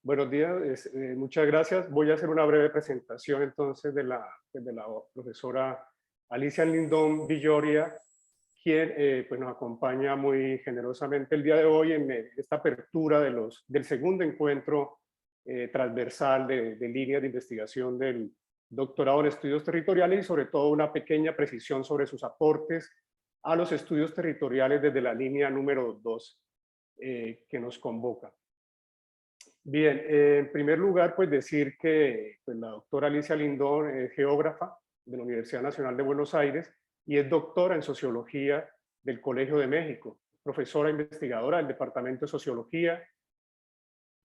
Buenos días, muchas gracias. Voy a hacer una breve presentación entonces de la profesora Alicia Lindón Villoria, quien pues nos acompaña muy generosamente el día de hoy en esta apertura del segundo encuentro transversal de líneas de investigación del doctorado en estudios territoriales y sobre todo una pequeña precisión sobre sus aportes a los estudios territoriales desde la línea número 2 que nos convoca. Bien, en primer lugar, pues decir que pues, la doctora Alicia Lindón es geógrafa de la Universidad Nacional de Buenos Aires y es doctora en Sociología del Colegio de México, profesora investigadora del Departamento de Sociología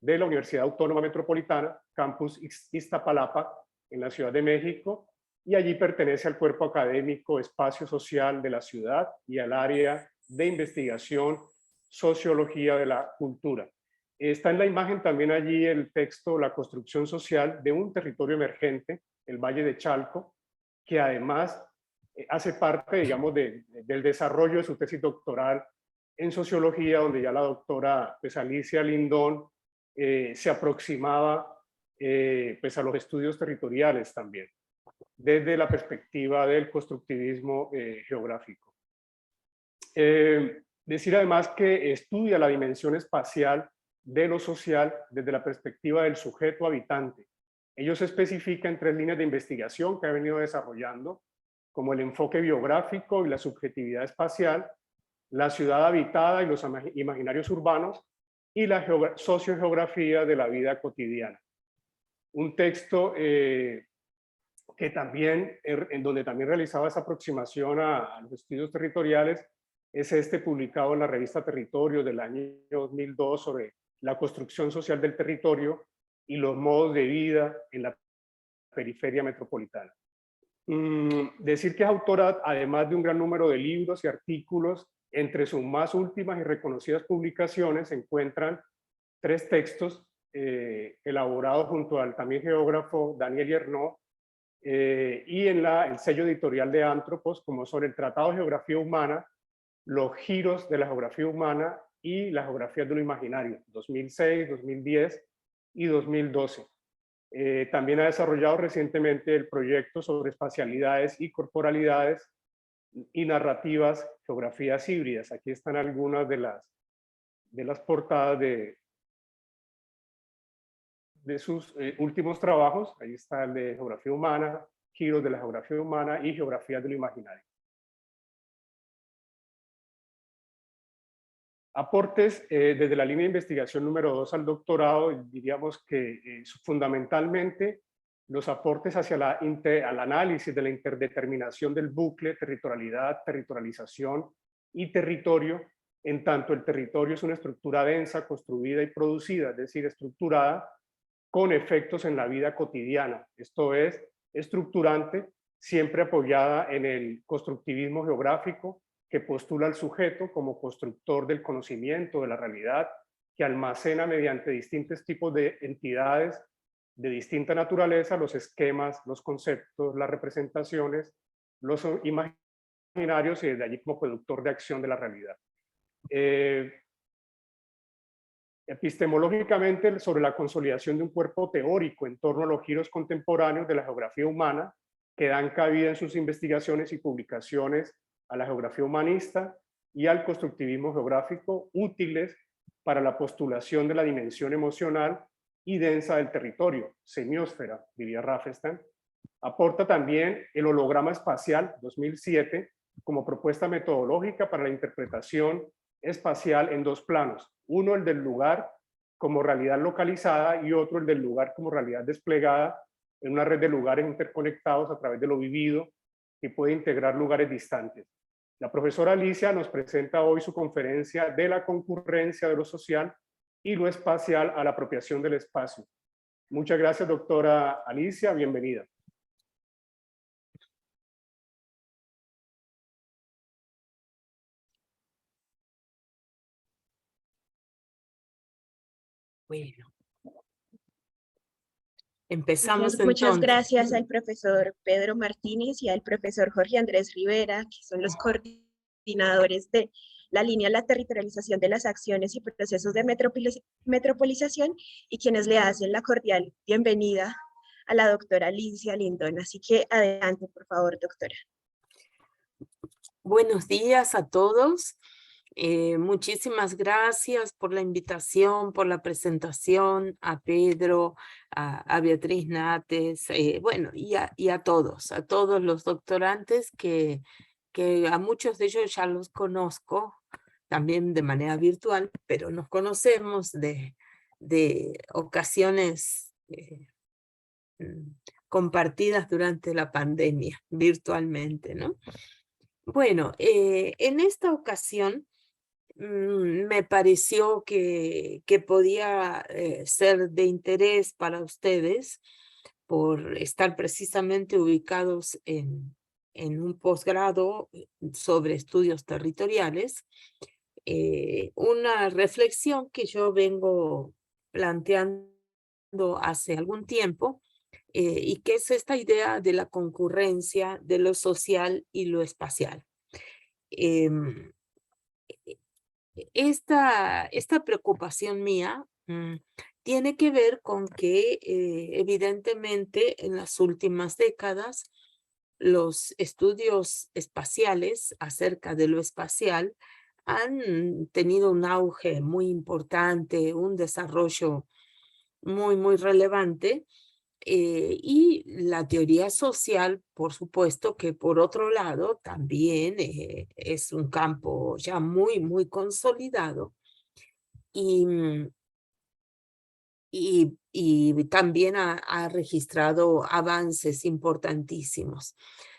de la Universidad Autónoma Metropolitana, Campus Iztapalapa, en la Ciudad de México, y allí pertenece al cuerpo académico Espacio Social de la Ciudad y al área de investigación Sociología de la Cultura. Está en la imagen también allí el texto La construcción social de un territorio emergente, el Valle de Chalco, que además hace parte, digamos, del desarrollo de su tesis doctoral en sociología, donde ya la doctora pues, Alicia Lindón se aproximaba pues, a los estudios territoriales también, desde la perspectiva del constructivismo geográfico. Decir además que estudia la dimensión espacial de lo social desde la perspectiva del sujeto habitante. Ello se especifica en 3 líneas de investigación que ha venido desarrollando, como el enfoque biográfico y la subjetividad espacial, la ciudad habitada y los imaginarios urbanos, y la sociogeografía de la vida cotidiana. Un texto que también, en donde también realizaba esa aproximación a los estudios territoriales, es este publicado en la revista Territorio del año 2002 sobre la construcción social del territorio y los modos de vida en la periferia metropolitana. Decir que es autora, además de un gran número de libros y artículos, entre sus más últimas y reconocidas publicaciones se encuentran 3 textos elaborados junto al también geógrafo Daniel Yernó y en el sello editorial de Antropos, como son el Tratado de Geografía Humana, los giros de la geografía humana y las geografías de lo imaginario, 2006, 2010 y 2012. También ha desarrollado recientemente el proyecto sobre espacialidades y corporalidades y narrativas, geografías híbridas. Aquí están algunas de las portadas de sus últimos trabajos. Ahí está el de geografía humana, giros de la geografía humana y geografías de lo imaginario. Aportes desde la línea de investigación número 2 al doctorado, diríamos que fundamentalmente los aportes hacia al análisis de la interdeterminación del bucle, territorialidad, territorialización y territorio, en tanto el territorio es una estructura densa, construida y producida, es decir, estructurada con efectos en la vida cotidiana. Esto es estructurante, siempre apoyada en el constructivismo geográfico, que postula al sujeto como constructor del conocimiento, de la realidad, que almacena mediante distintos tipos de entidades de distinta naturaleza los esquemas, los conceptos, las representaciones, los imaginarios y desde allí como productor de acción de la realidad. Epistemológicamente, sobre la consolidación de un cuerpo teórico en torno a los giros contemporáneos de la geografía humana, que dan cabida en sus investigaciones y publicaciones a la geografía humanista y al constructivismo geográfico, útiles para la postulación de la dimensión emocional y densa del territorio, semiósfera, diría Rafestein. Aporta también el holograma espacial 2007 como propuesta metodológica para la interpretación espacial en 2 planos. Uno, el del lugar como realidad localizada, y otro, el del lugar como realidad desplegada en una red de lugares interconectados a través de lo vivido, que puede integrar lugares distantes. La profesora Alicia nos presenta hoy su conferencia de la concurrencia de lo social y lo espacial a la apropiación del espacio. Muchas gracias, doctora Alicia, bienvenida. Bueno, empezamos Muchas gracias al profesor Pedro Martínez y al profesor Jorge Andrés Rivera, que son los coordinadores de la línea a la territorialización de las acciones y procesos de metropolización, y quienes le hacen la cordial bienvenida a la doctora Alicia Lindón. Así que adelante, por favor, doctora. Buenos días a todos. Muchísimas gracias por la invitación, por la presentación, a Pedro, a Beatriz Nates, bueno, y a todos los doctorantes que a muchos de ellos ya los conozco, también de manera virtual, pero nos conocemos de ocasiones compartidas durante la pandemia, virtualmente, ¿no? Bueno, en esta ocasión me pareció que podía ser de interés para ustedes por estar precisamente ubicados en un posgrado sobre estudios territoriales, una reflexión que yo vengo planteando hace algún tiempo, y que es esta idea de la concurrencia de lo social y lo espacial. Esta preocupación mía tiene que ver con que evidentemente en las últimas décadas los estudios espaciales acerca de lo espacial han tenido un auge muy importante, un desarrollo muy relevante, y la teoría social, por supuesto, que por otro lado también es un campo ya muy consolidado y, y también ha registrado avances importantísimos.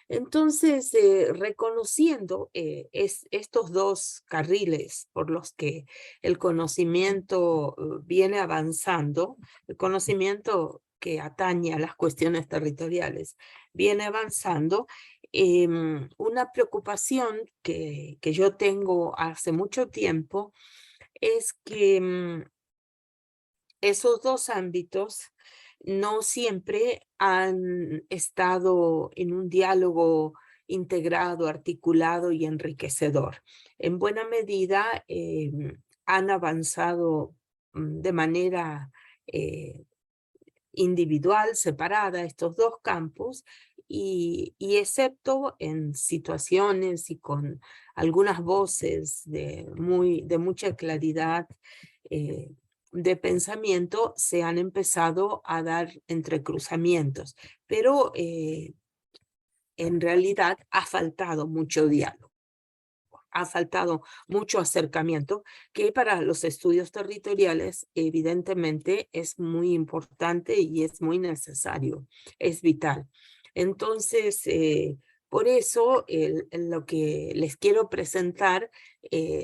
Entonces, reconociendo estos dos carriles por los que el conocimiento viene avanzando, el conocimiento que atañe a las cuestiones territoriales viene avanzando, una preocupación que yo tengo hace mucho tiempo es que esos dos ámbitos no siempre han estado en un diálogo integrado, articulado y enriquecedor. En buena medida han avanzado de manera individual, separada, estos dos campos, y excepto en situaciones y con algunas voces de mucha claridad de pensamiento, se han empezado a dar entrecruzamientos, pero en realidad ha faltado mucho diálogo, ha faltado mucho acercamiento, que para los estudios territoriales evidentemente es muy importante y es muy necesario, es vital. Entonces, por eso lo que les quiero presentar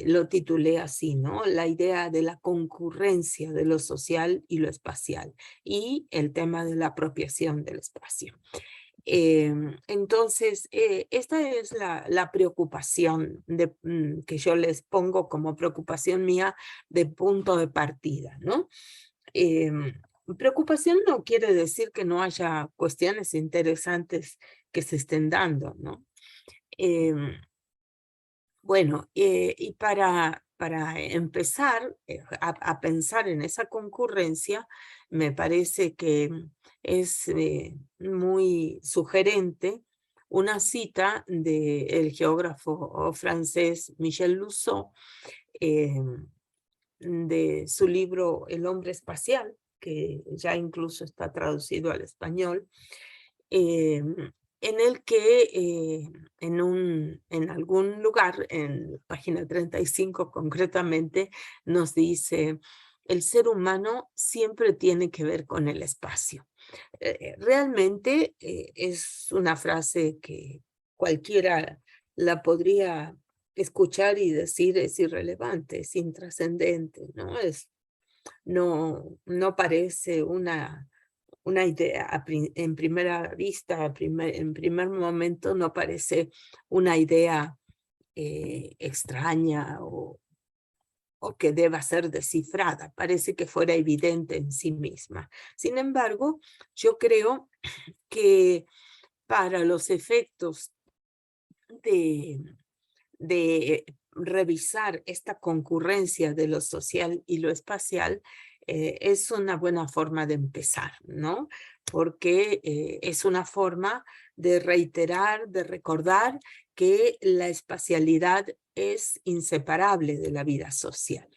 lo titulé así, ¿no? La idea de la concurrencia de lo social y lo espacial, y el tema de la apropiación del espacio. Entonces, esta es la preocupación que yo les pongo como preocupación mía de punto de partida, ¿no? Preocupación no quiere decir que no haya cuestiones interesantes que se estén dando, ¿no? Bueno, y para empezar a pensar en esa concurrencia, me parece que es muy sugerente una cita del geógrafo francés Michel Lousseau, de su libro El hombre espacial, que ya incluso está traducido al español, en el que en algún lugar, en página 35 concretamente, nos dice: el ser humano siempre tiene que ver con el espacio. Realmente es una frase que cualquiera la podría escuchar y decir es irrelevante, es intrascendente, ¿no? No parece una idea en primera vista, en primer momento no parece una idea extraña o que deba ser descifrada, parece que fuera evidente en sí misma. Sin embargo, yo creo que para los efectos de revisar esta concurrencia de lo social y lo espacial es una buena forma de empezar, ¿no? Porque es una forma de reiterar, de recordar que la espacialidad es inseparable de la vida social.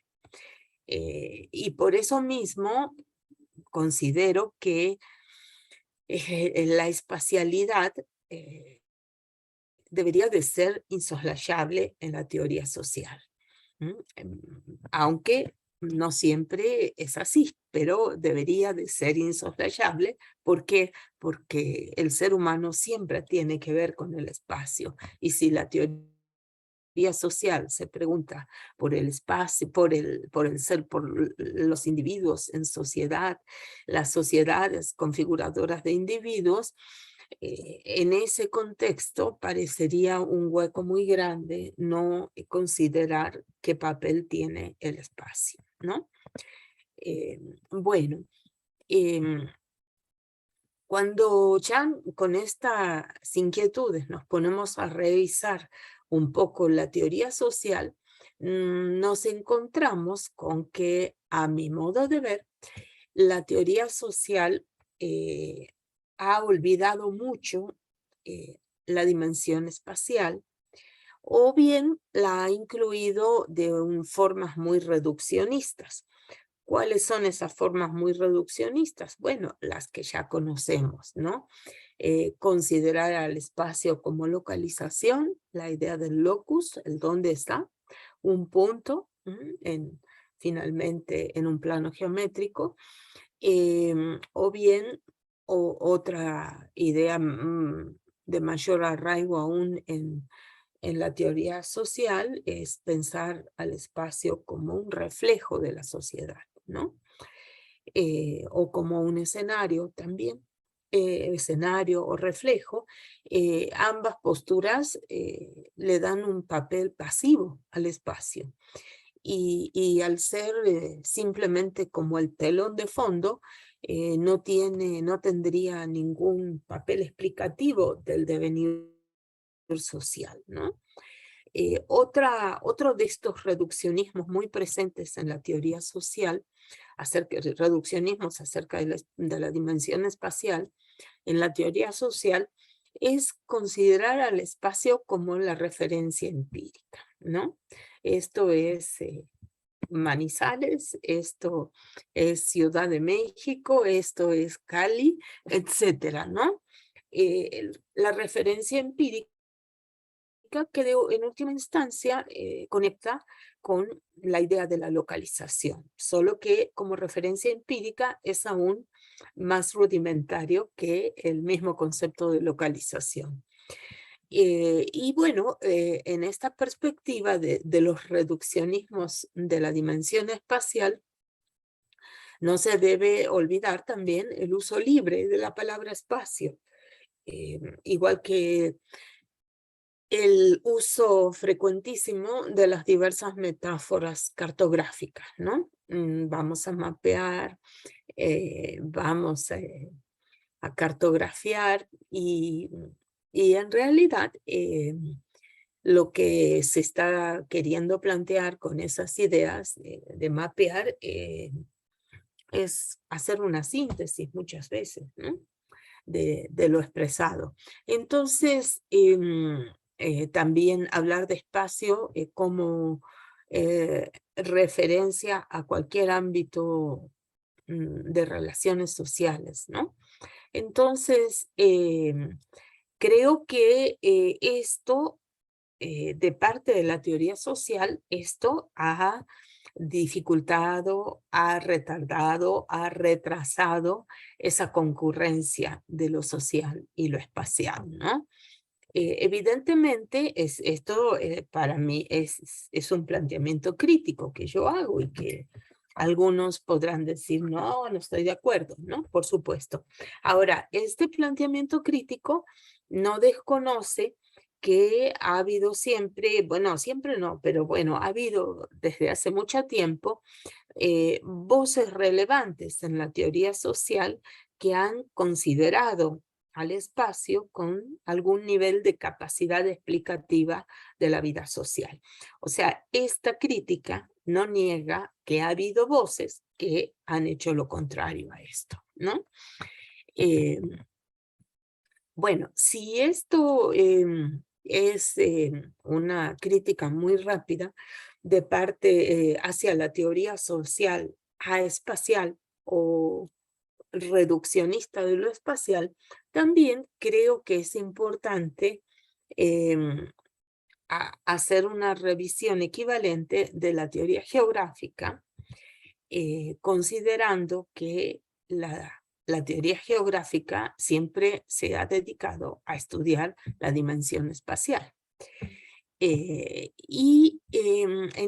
Y por eso mismo considero que la espacialidad debería de ser insoslayable en la teoría social. Aunque no siempre es así, pero debería de ser insoslayable. ¿Por qué? Porque el ser humano siempre tiene que ver con el espacio. Y si la teoría social se pregunta por el espacio, por el ser, por los individuos en sociedad, las sociedades configuradoras de individuos, en ese contexto parecería un hueco muy grande no considerar qué papel tiene el espacio, ¿no? Bueno, cuando ya con estas inquietudes nos ponemos a revisar un poco la teoría social, nos encontramos con que, a mi modo de ver, la teoría social ha olvidado mucho la dimensión espacial, o bien la ha incluido de formas muy reduccionistas. ¿Cuáles son esas formas muy reduccionistas? Bueno, las que ya conocemos, ¿no? Considerar al espacio como localización, la idea del locus, el dónde está, un punto, finalmente en un plano geométrico, o bien otra idea de mayor arraigo aún en la teoría social es pensar al espacio como un reflejo de la sociedad, ¿no? O como un escenario también, escenario o reflejo. Ambas posturas le dan un papel pasivo al espacio. Y al ser simplemente como el telón de fondo, no tendría ningún papel explicativo del devenir social, ¿no? Otro de estos reduccionismos muy presentes en la teoría social, reduccionismos acerca de la dimensión espacial, en la teoría social, es considerar al espacio como la referencia empírica, ¿no? Esto es Manizales, esto es Ciudad de México, esto es Cali, etcétera, ¿no? La referencia empírica que en última instancia conecta con la idea de la localización, solo que como referencia empírica es aún más rudimentario que el mismo concepto de localización. Y bueno, en esta perspectiva de los reduccionismos de la dimensión espacial, no se debe olvidar también el uso libre de la palabra espacio, igual que el uso frecuentísimo de las diversas metáforas cartográficas, ¿no? Vamos a mapear, vamos a cartografiar y en realidad lo que se está queriendo plantear con esas ideas de mapear es hacer una síntesis muchas veces, ¿no? de lo expresado. Entonces, también hablar de espacio como referencia a cualquier ámbito de relaciones sociales, ¿no? Entonces, creo que esto, de parte de la teoría social, esto ha dificultado, ha retardado, ha retrasado esa concurrencia de lo social y lo espacial, ¿no? Evidentemente, esto para mí es un planteamiento crítico que yo hago y que algunos podrán decir, no, no estoy de acuerdo, ¿no? Por supuesto. Ahora, este planteamiento crítico no desconoce que ha habido siempre, bueno, siempre no, pero bueno, ha habido desde hace mucho tiempo voces relevantes en la teoría social que han considerado al espacio con algún nivel de capacidad explicativa de la vida social. O sea, esta crítica no niega que ha habido voces que han hecho lo contrario a esto, ¿no? Bueno, si esto es una crítica muy rápida de parte hacia la teoría social espacial o reduccionista de lo espacial, también creo que es importante hacer una revisión equivalente de la teoría geográfica, considerando que la teoría geográfica siempre se ha dedicado a estudiar la dimensión espacial. En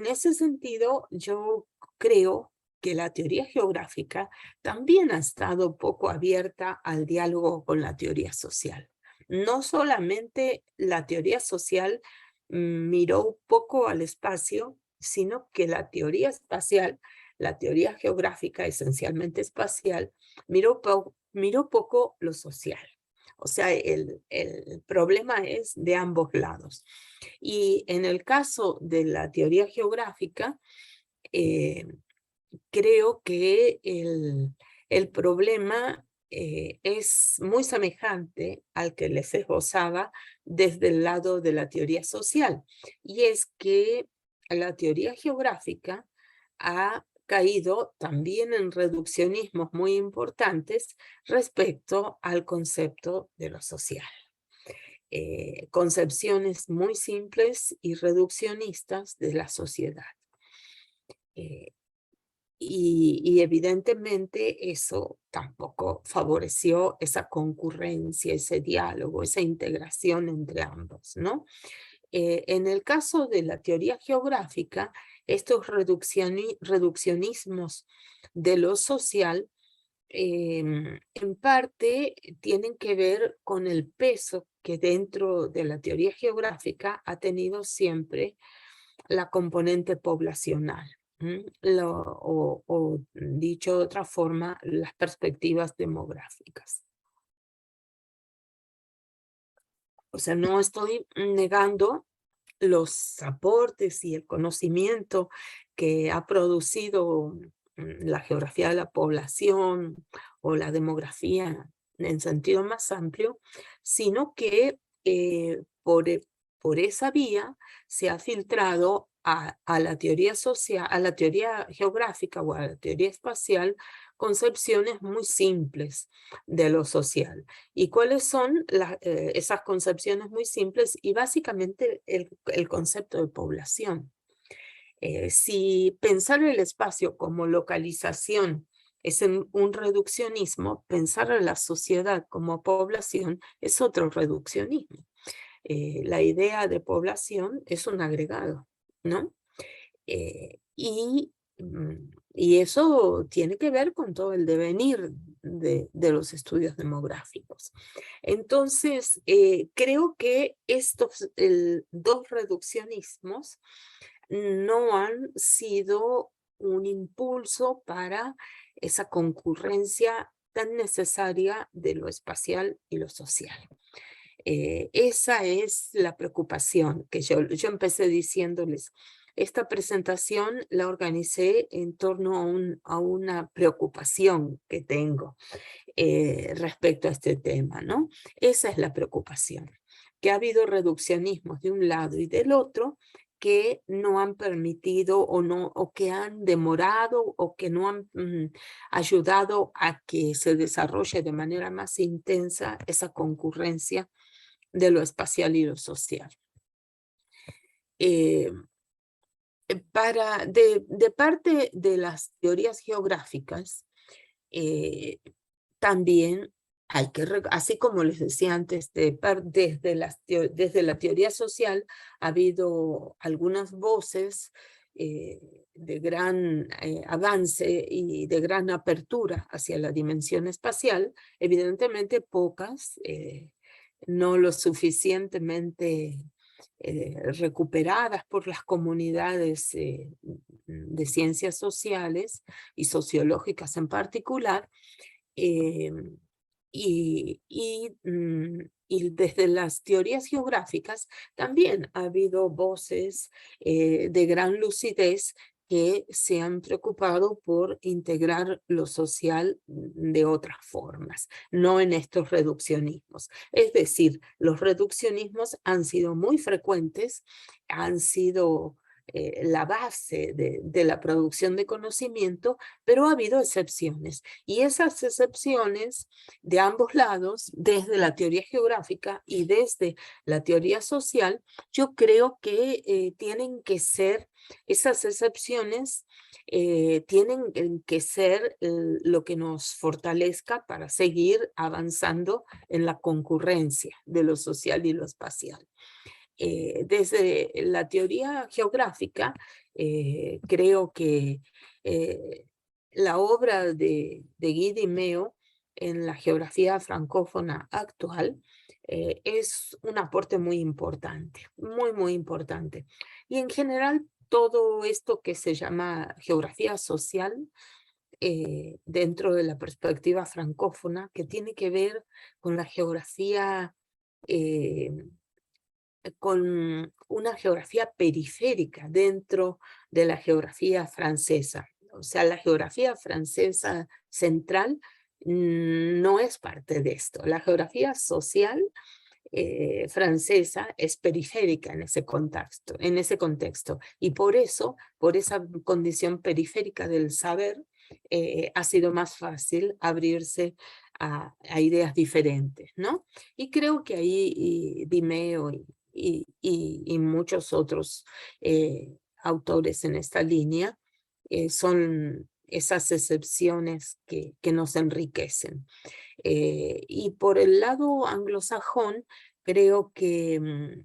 ese sentido, yo creo que la teoría geográfica también ha estado poco abierta al diálogo con la teoría social. No solamente la teoría social miró poco al espacio, sino que la teoría espacial, la teoría geográfica esencialmente espacial, miró poco lo social. O sea, el problema es de ambos lados. Y en el caso de la teoría geográfica, creo que el problema es muy semejante al que les esbozaba desde el lado de la teoría social. Y es que la teoría geográfica ha caído también en reduccionismos muy importantes respecto al concepto de lo social. Concepciones muy simples y reduccionistas de la sociedad. Y evidentemente eso tampoco favoreció esa concurrencia, ese diálogo, esa integración entre ambos, ¿no? En el caso de la teoría geográfica, estos reduccionismos de lo social en parte tienen que ver con el peso que dentro de la teoría geográfica ha tenido siempre la componente poblacional. O dicho de otra forma, las perspectivas demográficas. O sea, no estoy negando los aportes y el conocimiento que ha producido la geografía de la población o la demografía en sentido más amplio, sino que por esa vía se ha filtrado a la teoría social, a la teoría geográfica o a la teoría espacial, concepciones muy simples de lo social. ¿Y cuáles son esas concepciones muy simples? Y básicamente el concepto de población. Si pensar el espacio como localización es un reduccionismo, pensar a la sociedad como población es otro reduccionismo. La idea de población es un agregado, ¿no? Y eso tiene que ver con todo el devenir de los estudios demográficos. Entonces, creo que estos dos reduccionismos no han sido un impulso para esa concurrencia tan necesaria de lo espacial y lo social. Esa es la preocupación que yo empecé diciéndoles. Esta presentación la organicé en torno a una preocupación que tengo respecto a este tema, ¿no? Esa es la preocupación, que ha habido reduccionismos de un lado y del otro que no han permitido o que han demorado o que no han ayudado a que se desarrolle de manera más intensa esa concurrencia de lo espacial y lo social. De parte de las teorías geográficas, también hay que, así como les decía antes, desde la teoría social ha habido algunas voces de gran avance y de gran apertura hacia la dimensión espacial, evidentemente pocas, no lo suficientemente recuperadas por las comunidades de ciencias sociales y sociológicas en particular, Y desde las teorías geográficas también ha habido voces de gran lucidez que se han preocupado por integrar lo social de otras formas, no en estos reduccionismos. Es decir, los reduccionismos han sido muy frecuentes, han sido la base de la producción de conocimiento, pero ha habido excepciones. Y esas excepciones de ambos lados, desde la teoría geográfica y desde la teoría social, yo creo que tienen que ser, esas excepciones tienen que ser lo que nos fortalezca para seguir avanzando en la concurrencia de lo social y lo espacial. Desde la teoría geográfica, creo que la obra de Guy de Meo en la geografía francófona actual es un aporte muy importante, muy, muy importante. Y en general, todo esto que se llama geografía social, dentro de la perspectiva francófona, que tiene que ver con la geografía con una geografía periférica dentro de la geografía francesa. O sea, la geografía francesa central no es parte de esto. La geografía social francesa es periférica en ese contexto. Y por eso, por esa condición periférica del saber, ha sido más fácil abrirse a ideas diferentes, ¿no? Y creo que ahí Di Meo y muchos otros autores en esta línea son esas excepciones que nos enriquecen. Y por el lado anglosajón, creo que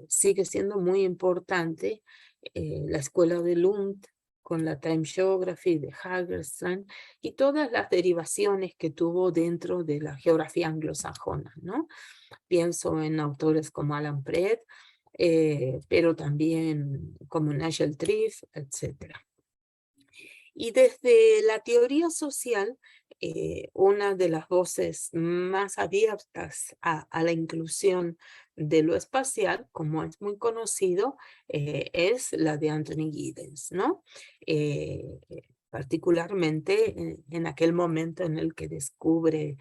sigue siendo muy importante la escuela de Lund con la Time Geography de Hagerstrand y todas las derivaciones que tuvo dentro de la geografía anglosajona, ¿no? Pienso en autores como Alan Pratt, pero también como Nigel Triff, etc. Y desde la teoría social, una de las voces más abiertas a la inclusión de lo espacial, como es muy conocido, es la de Anthony Giddens, ¿no? Particularmente en aquel momento en el que descubre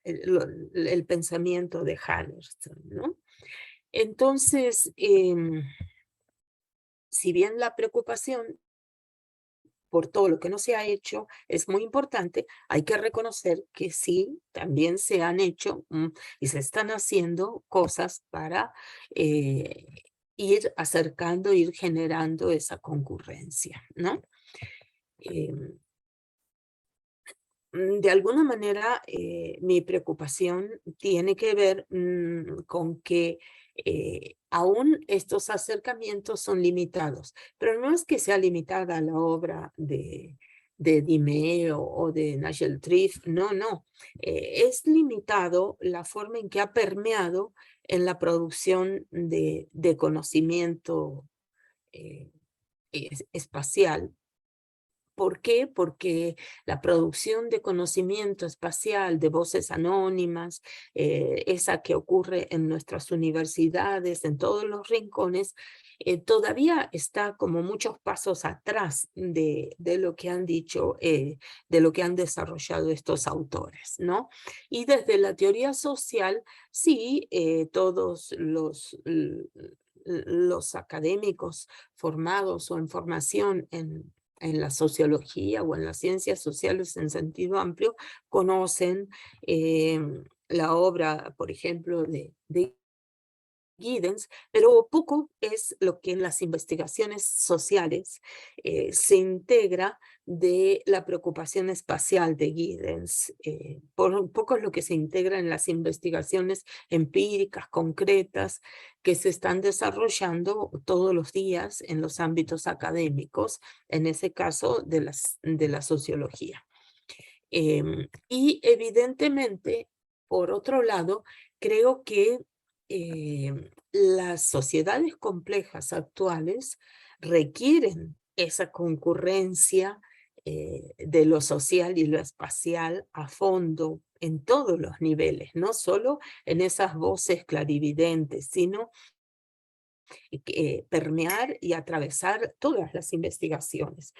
el pensamiento de Hagerstrand, ¿no? Entonces, si bien la preocupación por todo lo que no se ha hecho es muy importante, hay que reconocer que sí, también se han hecho y se están haciendo cosas para ir acercando, ir generando esa concurrencia, ¿no? De alguna manera, mi preocupación tiene que ver con que aún estos acercamientos son limitados, pero no es que sea limitada la obra de Di Meo o de Nigel Triff, no, no. Es limitado la forma en que ha permeado en la producción de conocimiento espacial. ¿Por qué? Porque la producción de conocimiento espacial, de voces anónimas, esa que ocurre en nuestras universidades, en todos los rincones, todavía está como muchos pasos atrás de lo que han dicho, de lo que han desarrollado estos autores, ¿no? Y desde la teoría social, sí, todos los académicos formados o en formación en la sociología o en las ciencias sociales en sentido amplio, conocen la obra, por ejemplo, de Giddens, pero poco es lo que en las investigaciones sociales se integra de la preocupación espacial de Giddens. Poco es lo que se integra en las investigaciones empíricas, concretas, que se están desarrollando todos los días en los ámbitos académicos, en ese caso de la sociología. Y evidentemente, por otro lado, creo que las sociedades complejas actuales requieren esa concurrencia de lo social y lo espacial a fondo en todos los niveles, no solo en esas voces clarividentes, sino permear y atravesar todas las investigaciones.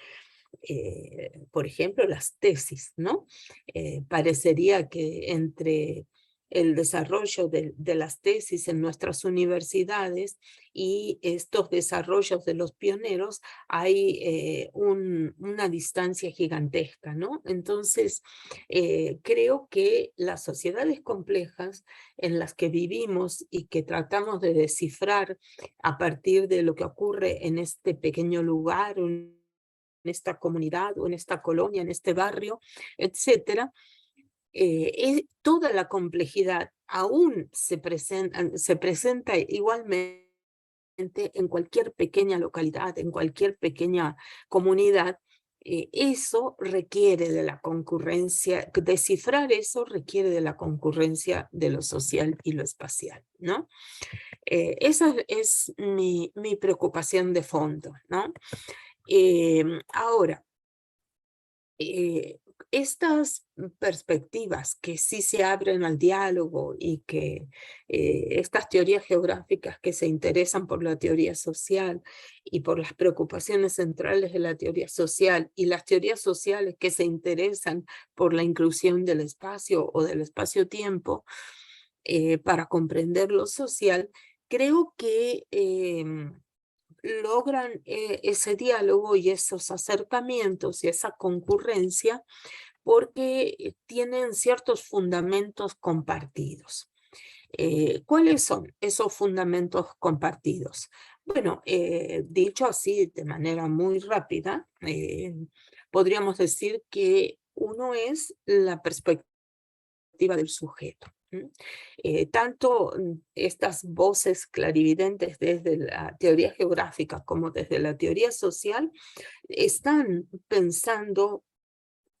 Por ejemplo, las tesis, ¿no? Parecería que entre el desarrollo de las tesis en nuestras universidades y estos desarrollos de los pioneros hay una distancia gigantesca, ¿no? Entonces, creo que las sociedades complejas en las que vivimos y que tratamos de descifrar a partir de lo que ocurre en este pequeño lugar, en esta comunidad o en esta colonia, en este barrio, etcétera, toda la complejidad aún se presenta igualmente en cualquier pequeña localidad, en cualquier pequeña comunidad. Eso requiere de la concurrencia, descifrar eso requiere de la concurrencia de lo social y lo espacial, ¿no? Esa es mi preocupación de fondo, ¿no? Ahora, estas perspectivas que sí se abren al diálogo y que estas teorías geográficas que se interesan por la teoría social y por las preocupaciones centrales de la teoría social y las teorías sociales que se interesan por la inclusión del espacio o del espacio-tiempo para comprender lo social, creo que logran ese diálogo y esos acercamientos y esa concurrencia porque tienen ciertos fundamentos compartidos. ¿Cuáles son esos fundamentos compartidos? Bueno, dicho así de manera muy rápida, podríamos decir que uno es la perspectiva del sujeto. Tanto estas voces clarividentes desde la teoría geográfica como desde la teoría social están pensando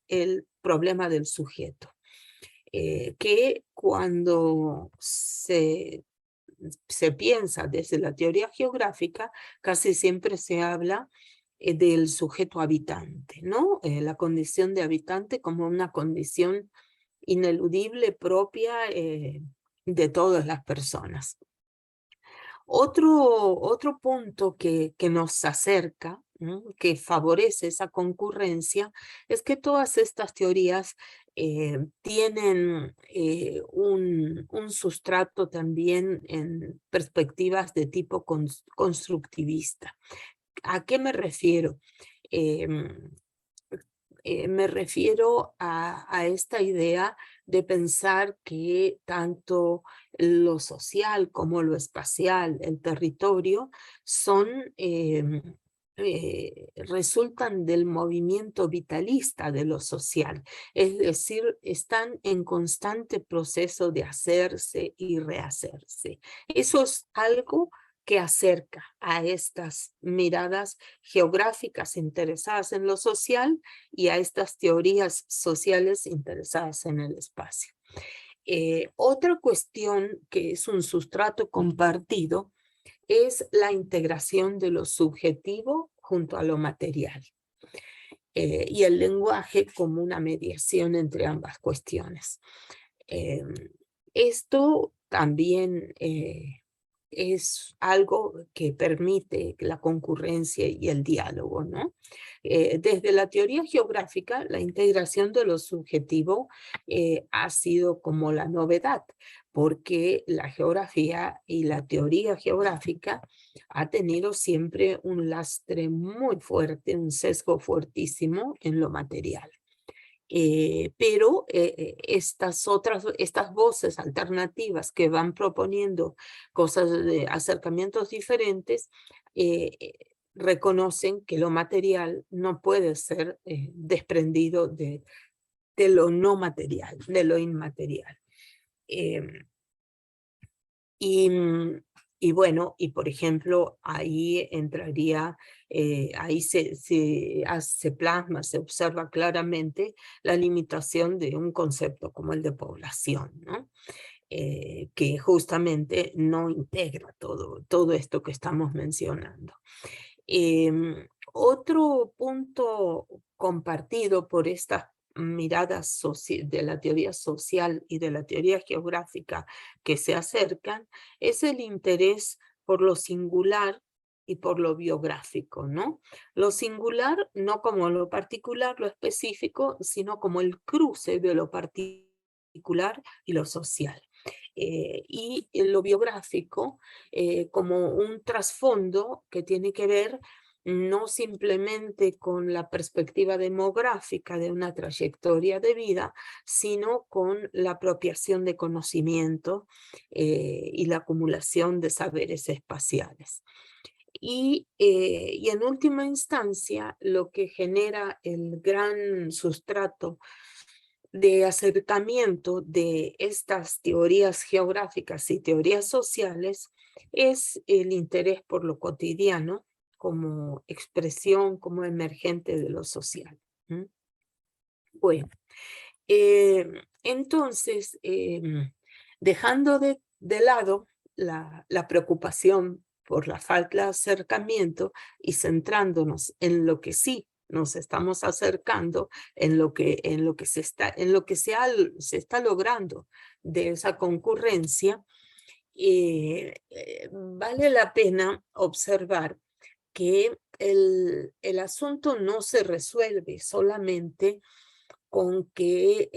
el problema del sujeto, que cuando se piensa desde la teoría geográfica, casi siempre se habla del sujeto habitante, ¿no? La condición de habitante como una condición ineludible propia de todas las personas. Otro punto que nos acerca, ¿no? Que favorece esa concurrencia, es que todas estas teorías tienen un sustrato también en perspectivas de tipo constructivista. ¿A qué me refiero? Me refiero a esta idea de pensar que tanto lo social como lo espacial, el territorio, resultan del movimiento vitalista de lo social, es decir, están en constante proceso de hacerse y rehacerse. Eso es algo que acerca a estas miradas geográficas interesadas en lo social y a estas teorías sociales interesadas en el espacio. Otra cuestión que es un sustrato compartido es la integración de lo subjetivo junto a lo material y el lenguaje como una mediación entre ambas cuestiones. Esto también es algo que permite la concurrencia y el diálogo, ¿no? Desde la teoría geográfica, la integración de lo subjetivo ha sido como la novedad, porque la geografía y la teoría geográfica ha tenido siempre un lastre muy fuerte, un sesgo fuertísimo en lo material. Pero estas voces alternativas que van proponiendo cosas de acercamientos diferentes, reconocen que lo material no puede ser desprendido de lo no material, de lo inmaterial. Y bueno, y por ejemplo, ahí entraría, ahí se plasma, se observa claramente la limitación de un concepto como el de población, ¿no? Que justamente no integra todo esto que estamos mencionando. Otro punto compartido por estas miradas de la teoría social y de la teoría geográfica que se acercan es el interés por lo singular y por lo biográfico, ¿no? Lo singular no como lo particular, lo específico, sino como el cruce de lo particular y lo social. Y lo biográfico como un trasfondo que tiene que ver no simplemente con la perspectiva demográfica de una trayectoria de vida, sino con la apropiación de conocimiento y la acumulación de saberes espaciales. Y en última instancia, lo que genera el gran sustrato de acercamiento de estas teorías geográficas y teorías sociales es el interés por lo cotidiano como expresión, como emergente de lo social. Bueno, entonces, dejando de lado la preocupación por la falta de acercamiento y centrándonos en lo que sí nos estamos acercando, en lo que se está logrando de esa concurrencia, vale la pena observar que el asunto no se resuelve solamente con que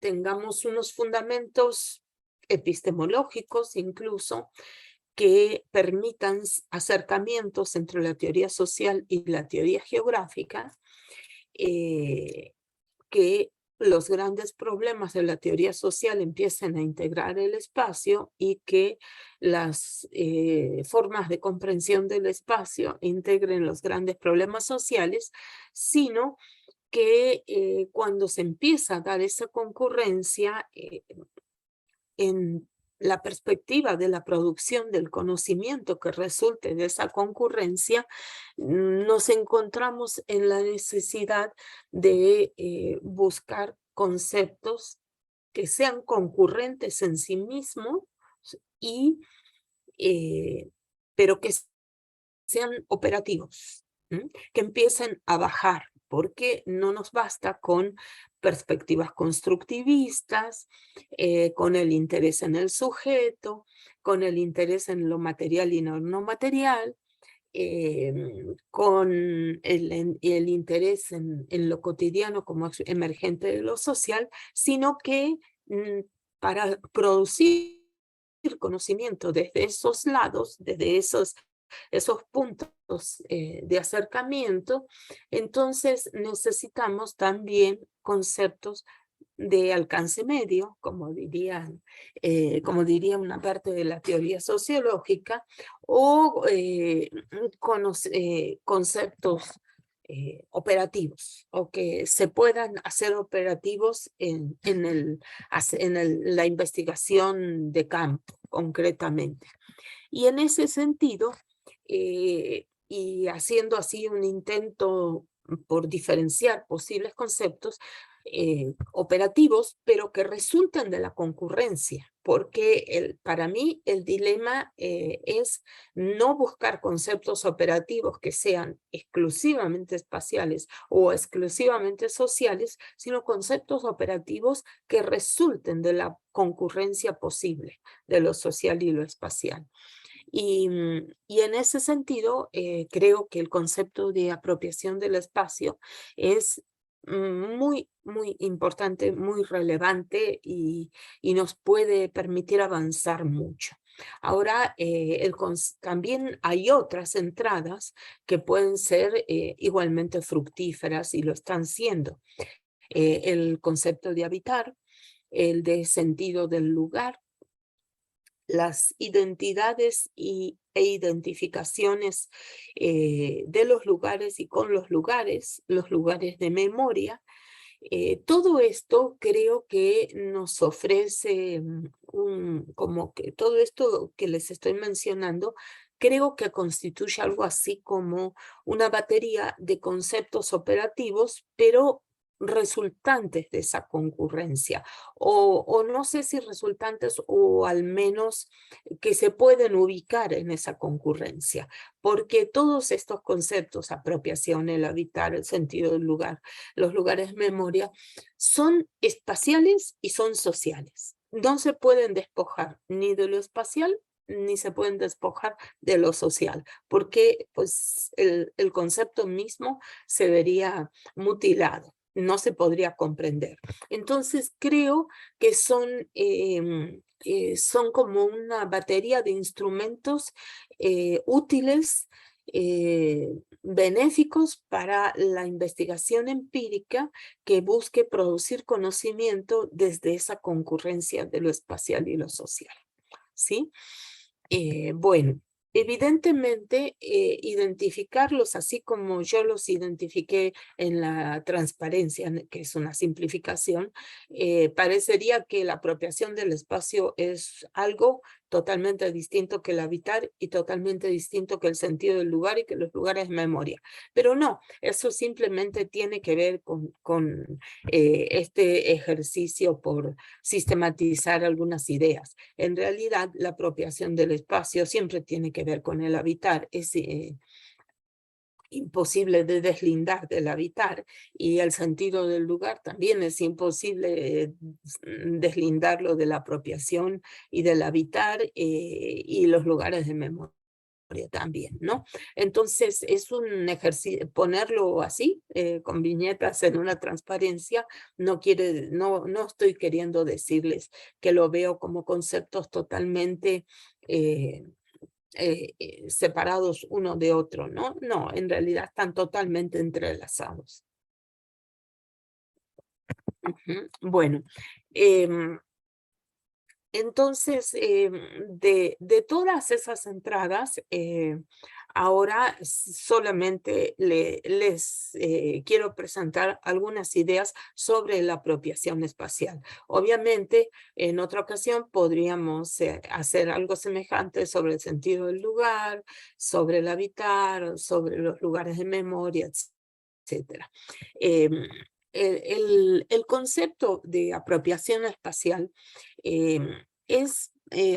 tengamos unos fundamentos epistemológicos incluso que permitan acercamientos entre la teoría social y la teoría geográfica, que los grandes problemas de la teoría social empiecen a integrar el espacio y que las formas de comprensión del espacio integren los grandes problemas sociales, sino que cuando se empieza a dar esa concurrencia en la perspectiva de la producción del conocimiento que resulte de esa concurrencia, nos encontramos en la necesidad de buscar conceptos que sean concurrentes en sí mismos, y, pero que sean operativos, que empiecen a bajar, porque no nos basta con perspectivas constructivistas, con el interés en el sujeto, con el interés en lo material y no material, con el interés en lo cotidiano como emergente de lo social, sino que para producir conocimiento desde esos lados, desde esos puntos de acercamiento, entonces necesitamos también conceptos de alcance medio, como diría una parte de la teoría sociológica, o conceptos operativos, o que se puedan hacer operativos en la investigación de campo, concretamente. Y en ese sentido, y haciendo así un intento por diferenciar posibles conceptos operativos, pero que resultan de la concurrencia, porque para mí el dilema es no buscar conceptos operativos que sean exclusivamente espaciales o exclusivamente sociales, sino conceptos operativos que resulten de la concurrencia posible de lo social y lo espacial. Y en ese sentido, creo que el concepto de apropiación del espacio es muy, muy importante, muy relevante y nos puede permitir avanzar mucho. Ahora, también hay otras entradas que pueden ser igualmente fructíferas y lo están siendo. El concepto de habitar, el de sentido del lugar, las identidades e identificaciones de los lugares y con los lugares de memoria. Todo esto creo que nos ofrece como que todo esto que les estoy mencionando, creo que constituye algo así como una batería de conceptos operativos, pero resultantes de esa concurrencia, o no sé si resultantes o al menos que se pueden ubicar en esa concurrencia, porque todos estos conceptos, apropiación, el habitar, el sentido del lugar, los lugares de memoria, son espaciales y son sociales. No se pueden despojar ni de lo espacial ni se pueden despojar de lo social, porque pues, el concepto mismo se vería mutilado, no se podría comprender. Entonces creo que son como una batería de instrumentos útiles, benéficos para la investigación empírica que busque producir conocimiento desde esa concurrencia de lo espacial y lo social. ¿Sí? Bueno, evidentemente identificarlos así como yo los identifiqué en la transparencia, que es una simplificación, parecería que la apropiación del espacio es algo totalmente distinto que el habitar y totalmente distinto que el sentido del lugar y que los lugares de memoria. Pero no, eso simplemente tiene que ver con este ejercicio por sistematizar algunas ideas. En realidad, la apropiación del espacio siempre tiene que ver con el habitar. Es imposible de deslindar del habitar, y el sentido del lugar también es imposible deslindarlo de la apropiación y del habitar, y los lugares de memoria también, ¿no? Entonces es un ejercicio, ponerlo así, con viñetas en una transparencia, no estoy queriendo decirles que lo veo como conceptos totalmente separados uno de otro, ¿no? No, en realidad están totalmente entrelazados. Bueno, entonces, de todas esas entradas, ahora solamente les quiero presentar algunas ideas sobre la apropiación espacial. Obviamente, en otra ocasión podríamos hacer algo semejante sobre el sentido del lugar, sobre el habitar, sobre los lugares de memoria, etc. El concepto de apropiación espacial es,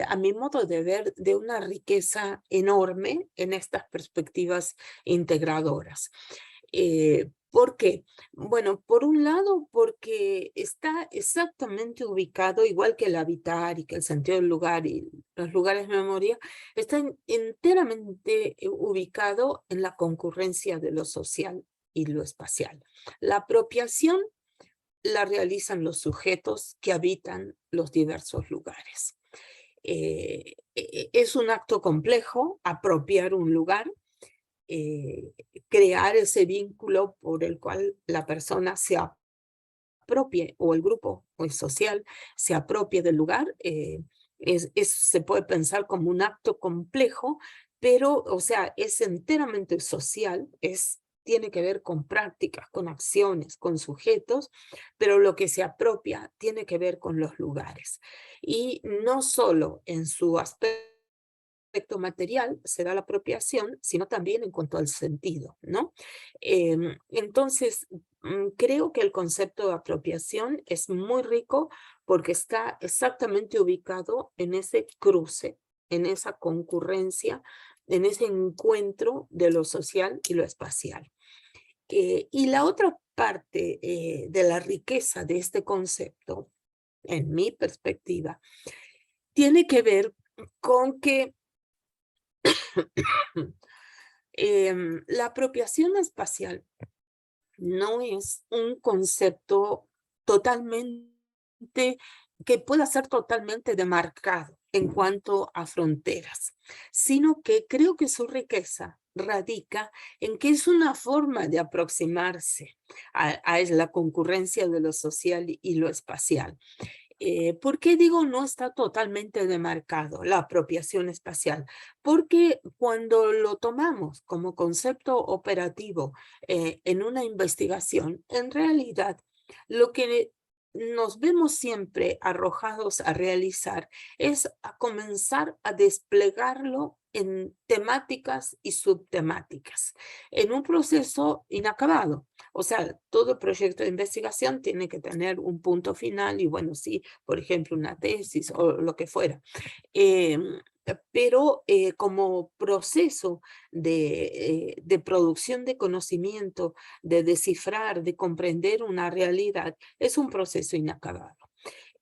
a mi modo de ver, de una riqueza enorme en estas perspectivas integradoras. ¿Por qué? Bueno, por un lado, porque está exactamente ubicado, igual que el habitar y que el sentido del lugar y los lugares de memoria, está enteramente ubicado en la concurrencia de lo social y lo espacial. La apropiación la realizan los sujetos que habitan los diversos lugares. Es un acto complejo apropiar un lugar, crear ese vínculo por el cual la persona se apropie, o el grupo o el social se apropie del lugar. Se puede pensar como un acto complejo, pero, o sea, es enteramente social, tiene que ver con prácticas, con acciones, con sujetos, pero lo que se apropia tiene que ver con los lugares. Y no solo en su aspecto material se da la apropiación, sino también en cuanto al sentido, ¿no? Entonces, creo que el concepto de apropiación es muy rico porque está exactamente ubicado en ese cruce, en esa concurrencia, en ese encuentro de lo social y lo espacial. Y la otra parte de la riqueza de este concepto, en mi perspectiva, tiene que ver con que la apropiación espacial no es un concepto totalmente, que pueda ser totalmente demarcado en cuanto a fronteras, sino que creo que su riqueza radica en que es una forma de aproximarse a la concurrencia de lo social y lo espacial. ¿Por qué digo no está totalmente demarcado la apropiación espacial? Porque cuando lo tomamos como concepto operativo en una investigación, en realidad lo que nos vemos siempre arrojados a realizar es a comenzar a desplegarlo en temáticas y subtemáticas, en un proceso inacabado, O sea, todo proyecto de investigación tiene que tener un punto final y bueno, sí, por ejemplo, una tesis o lo que fuera. Pero como proceso de producción de conocimiento, de descifrar, de comprender una realidad, es un proceso inacabado.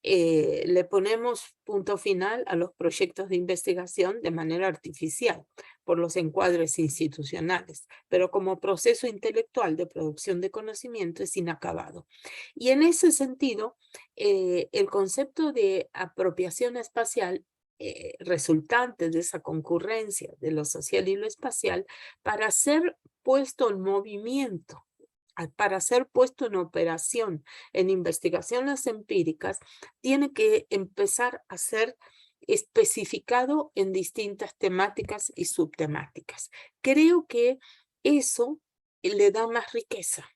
Le ponemos punto final a los proyectos de investigación de manera artificial por los encuadres institucionales, pero como proceso intelectual de producción de conocimiento es inacabado. Y en ese sentido, el concepto de apropiación espacial resultante de esa concurrencia de lo social y lo espacial, para ser puesto en movimiento, para ser puesto en operación en investigaciones empíricas, tiene que empezar a ser especificado en distintas temáticas y subtemáticas. Creo que eso le da más riqueza.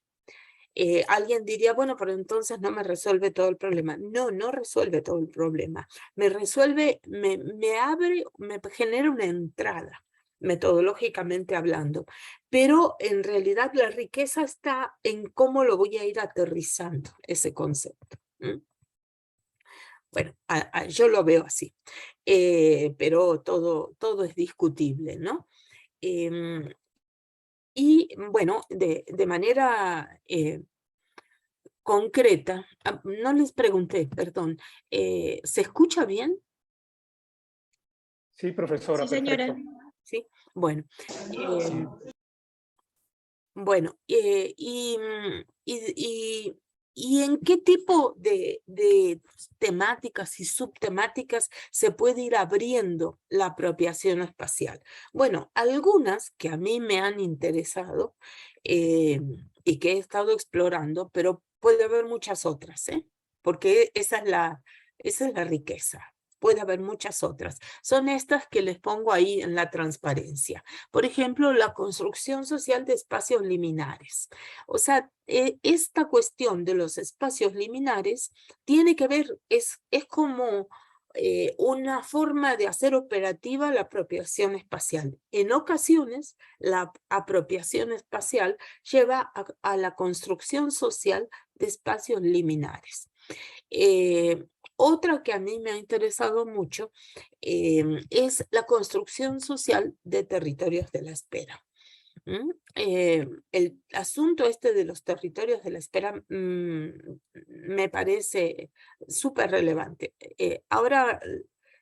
Alguien diría, bueno, pero entonces no me resuelve todo el problema. No, no resuelve todo el problema. Me resuelve, me abre, me genera una entrada, metodológicamente hablando. Pero en realidad la riqueza está en cómo lo voy a ir aterrizando, ese concepto. Bueno, yo lo veo así, pero todo es discutible, ¿no? Y bueno, de manera concreta, no les pregunté, perdón, ¿se escucha bien? Sí, profesora, Sí, señora. perfecto. Sí, bueno. Sí. Bueno, ¿y en qué tipo de temáticas y subtemáticas se puede ir abriendo la apropiación espacial? Bueno, algunas que a mí me han interesado y que he estado explorando, pero puede haber muchas otras, porque esa es la riqueza. Puede haber muchas otras. Son estas que les pongo ahí en la transparencia. Por ejemplo, la construcción social de espacios liminares. O sea, esta cuestión de los espacios liminares tiene que ver, es como una forma de hacer operativa la apropiación espacial. En ocasiones, la apropiación espacial lleva a la construcción social de espacios liminares. Otra que a mí me ha interesado mucho es la construcción social de territorios de la espera. El asunto este de los territorios de la espera me parece súper relevante. Ahora,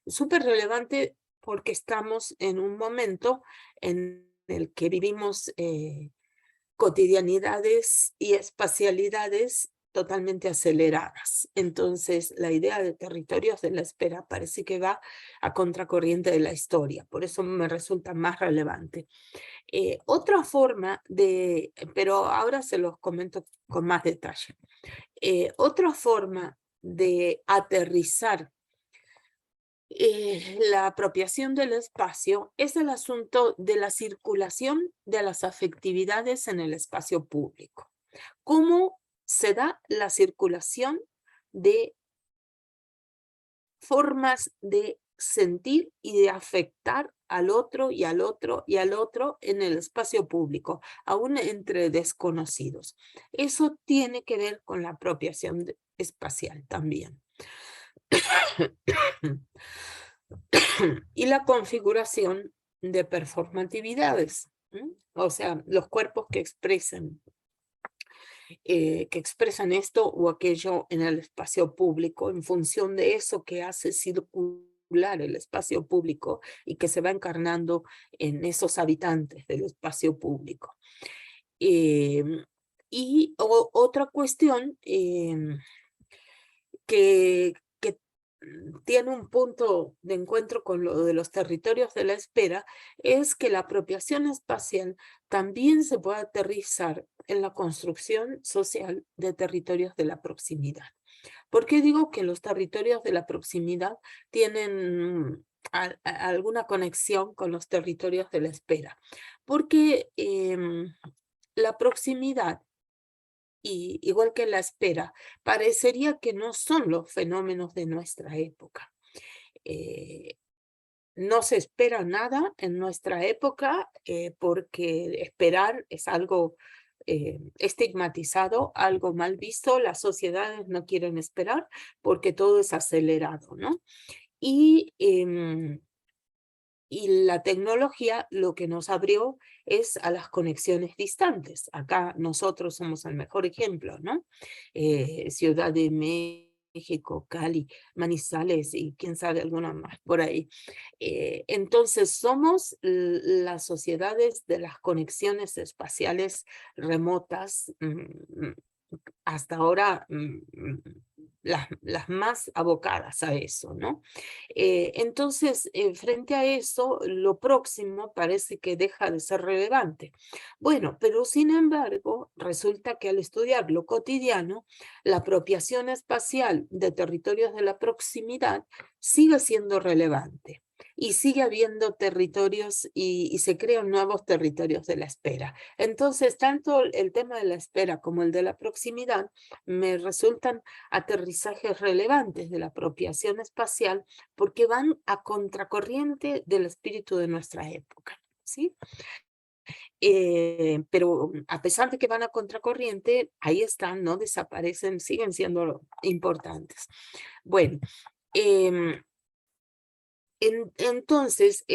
súper relevante porque estamos en un momento en el que vivimos cotidianidades y espacialidades totalmente aceleradas. Entonces, la idea de territorios de la espera parece que va a contracorriente de la historia, por eso me resulta más relevante. Otra forma pero ahora se los comento con más detalle. Otra forma de aterrizar la apropiación del espacio es el asunto de la circulación de las afectividades en el espacio público. ¿Cómo se da la circulación de formas de sentir y de afectar al otro y al otro y al otro en el espacio público, aún entre desconocidos? Eso tiene que ver con la apropiación espacial también. Y la configuración de performatividades, o sea, los cuerpos que expresan esto o aquello en el espacio público en función de eso que hace circular el espacio público y que se va encarnando en esos habitantes del espacio público. Y otra cuestión que tiene un punto de encuentro con lo de los territorios de la espera es que la apropiación espacial también se puede aterrizar en la construcción social de territorios de la proximidad. ¿Por qué digo que los territorios de la proximidad tienen alguna conexión con los territorios de la espera? Porque la proximidad, y igual que la espera, parecería que no son los fenómenos de nuestra época. No se espera nada en nuestra época porque esperar es algo estigmatizado, algo mal visto. Las sociedades no quieren esperar porque todo es acelerado, ¿no? Y la tecnología lo que nos abrió es a las conexiones distantes. Acá nosotros somos el mejor ejemplo, ¿no? Ciudad de México, Cali, Manizales y quién sabe alguna más por ahí. Entonces somos las sociedades de las conexiones espaciales remotas, hasta ahora las más abocadas a eso, ¿no? Entonces, frente a eso, lo próximo parece que deja de ser relevante. Bueno, pero sin embargo, resulta que al estudiar lo cotidiano, la apropiación espacial de territorios de la proximidad sigue siendo relevante. Y sigue habiendo territorios y se crean nuevos territorios de la espera. Entonces, tanto el tema de la espera como el de la proximidad me resultan aterrizajes relevantes de la apropiación espacial porque van a contracorriente del espíritu de nuestra época, ¿sí? Pero a pesar de que van a contracorriente, ahí están, no desaparecen, siguen siendo importantes. Bueno, entonces,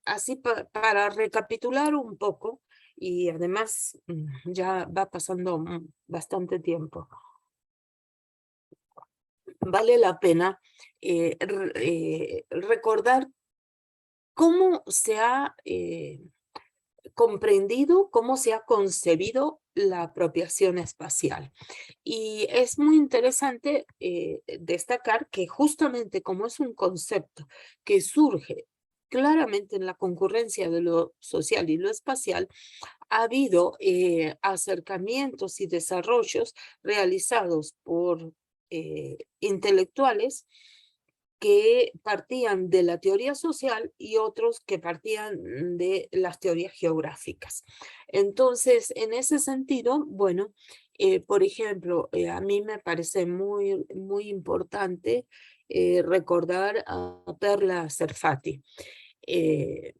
así para recapitular un poco, y además ya va pasando bastante tiempo, vale la pena recordar cómo se ha comprendido, cómo se ha concebido la apropiación espacial. Y es muy interesante destacar que justamente como es un concepto que surge claramente en la concurrencia de lo social y lo espacial, ha habido acercamientos y desarrollos realizados por intelectuales que partían de la teoría social y otros que partían de las teorías geográficas. Entonces, en ese sentido, bueno, por ejemplo, a mí me parece muy, muy importante recordar a Perla Serfati, que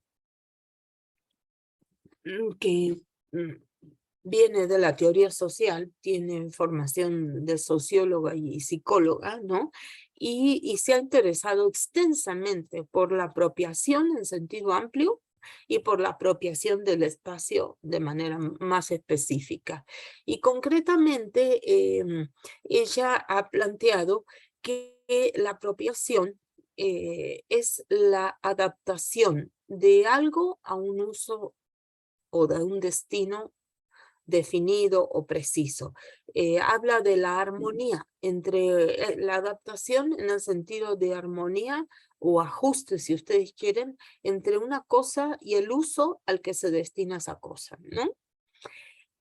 viene de la teoría social, tiene formación de socióloga y psicóloga, ¿no? Y se ha interesado extensamente por la apropiación en sentido amplio y por la apropiación del espacio de manera más específica. Y concretamente, ella ha planteado que la apropiación es la adaptación de algo a un uso o de un destino definido o preciso. Habla de la armonía entre la adaptación en el sentido de armonía o ajuste, si ustedes quieren, entre una cosa y el uso al que se destina esa cosa, ¿no?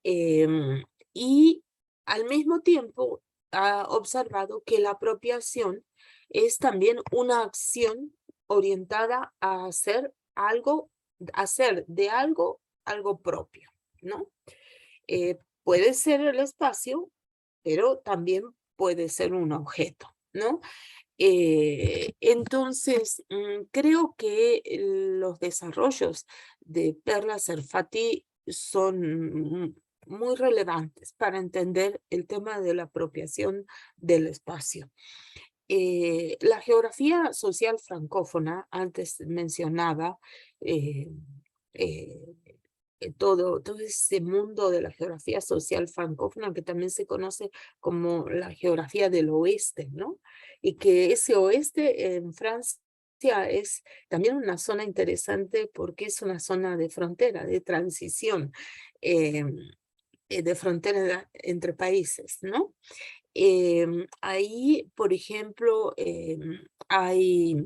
Y al mismo tiempo ha observado que la apropiación es también una acción orientada a hacer algo, hacer de algo algo propio, ¿no? Puede ser el espacio, pero también puede ser un objeto, ¿no? Entonces, creo que los desarrollos de Perla Serfati son muy relevantes para entender el tema de la apropiación del espacio. La geografía social francófona, antes mencionaba, todo ese mundo de la geografía social francófona que también se conoce como la geografía del oeste, ¿no? Y que ese oeste en Francia es también una zona interesante porque es una zona de frontera, de transición, de frontera entre países, ¿no? Ahí, por ejemplo, hay,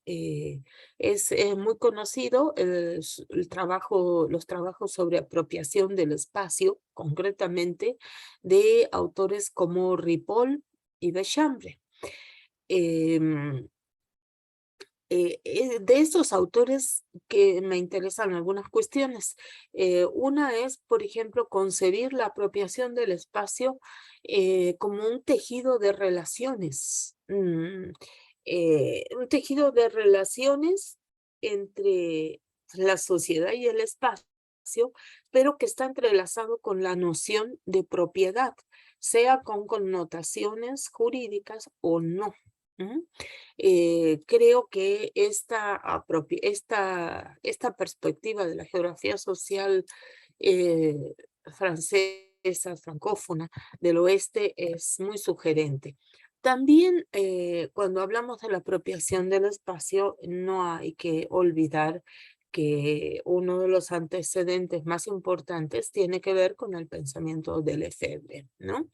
es muy conocido los trabajos sobre apropiación del espacio, concretamente de autores como Ripoll y Bechambre. De estos autores que me interesan algunas cuestiones. Una es, por ejemplo, concebir la apropiación del espacio como un tejido de relaciones. Un tejido de relaciones entre la sociedad y el espacio, pero que está entrelazado con la noción de propiedad, sea con connotaciones jurídicas o no. Creo que esta perspectiva de la geografía social francesa, francófona, del oeste es muy sugerente. También cuando hablamos de la apropiación del espacio, no hay que olvidar que uno de los antecedentes más importantes tiene que ver con el pensamiento de Lefebvre, ¿no?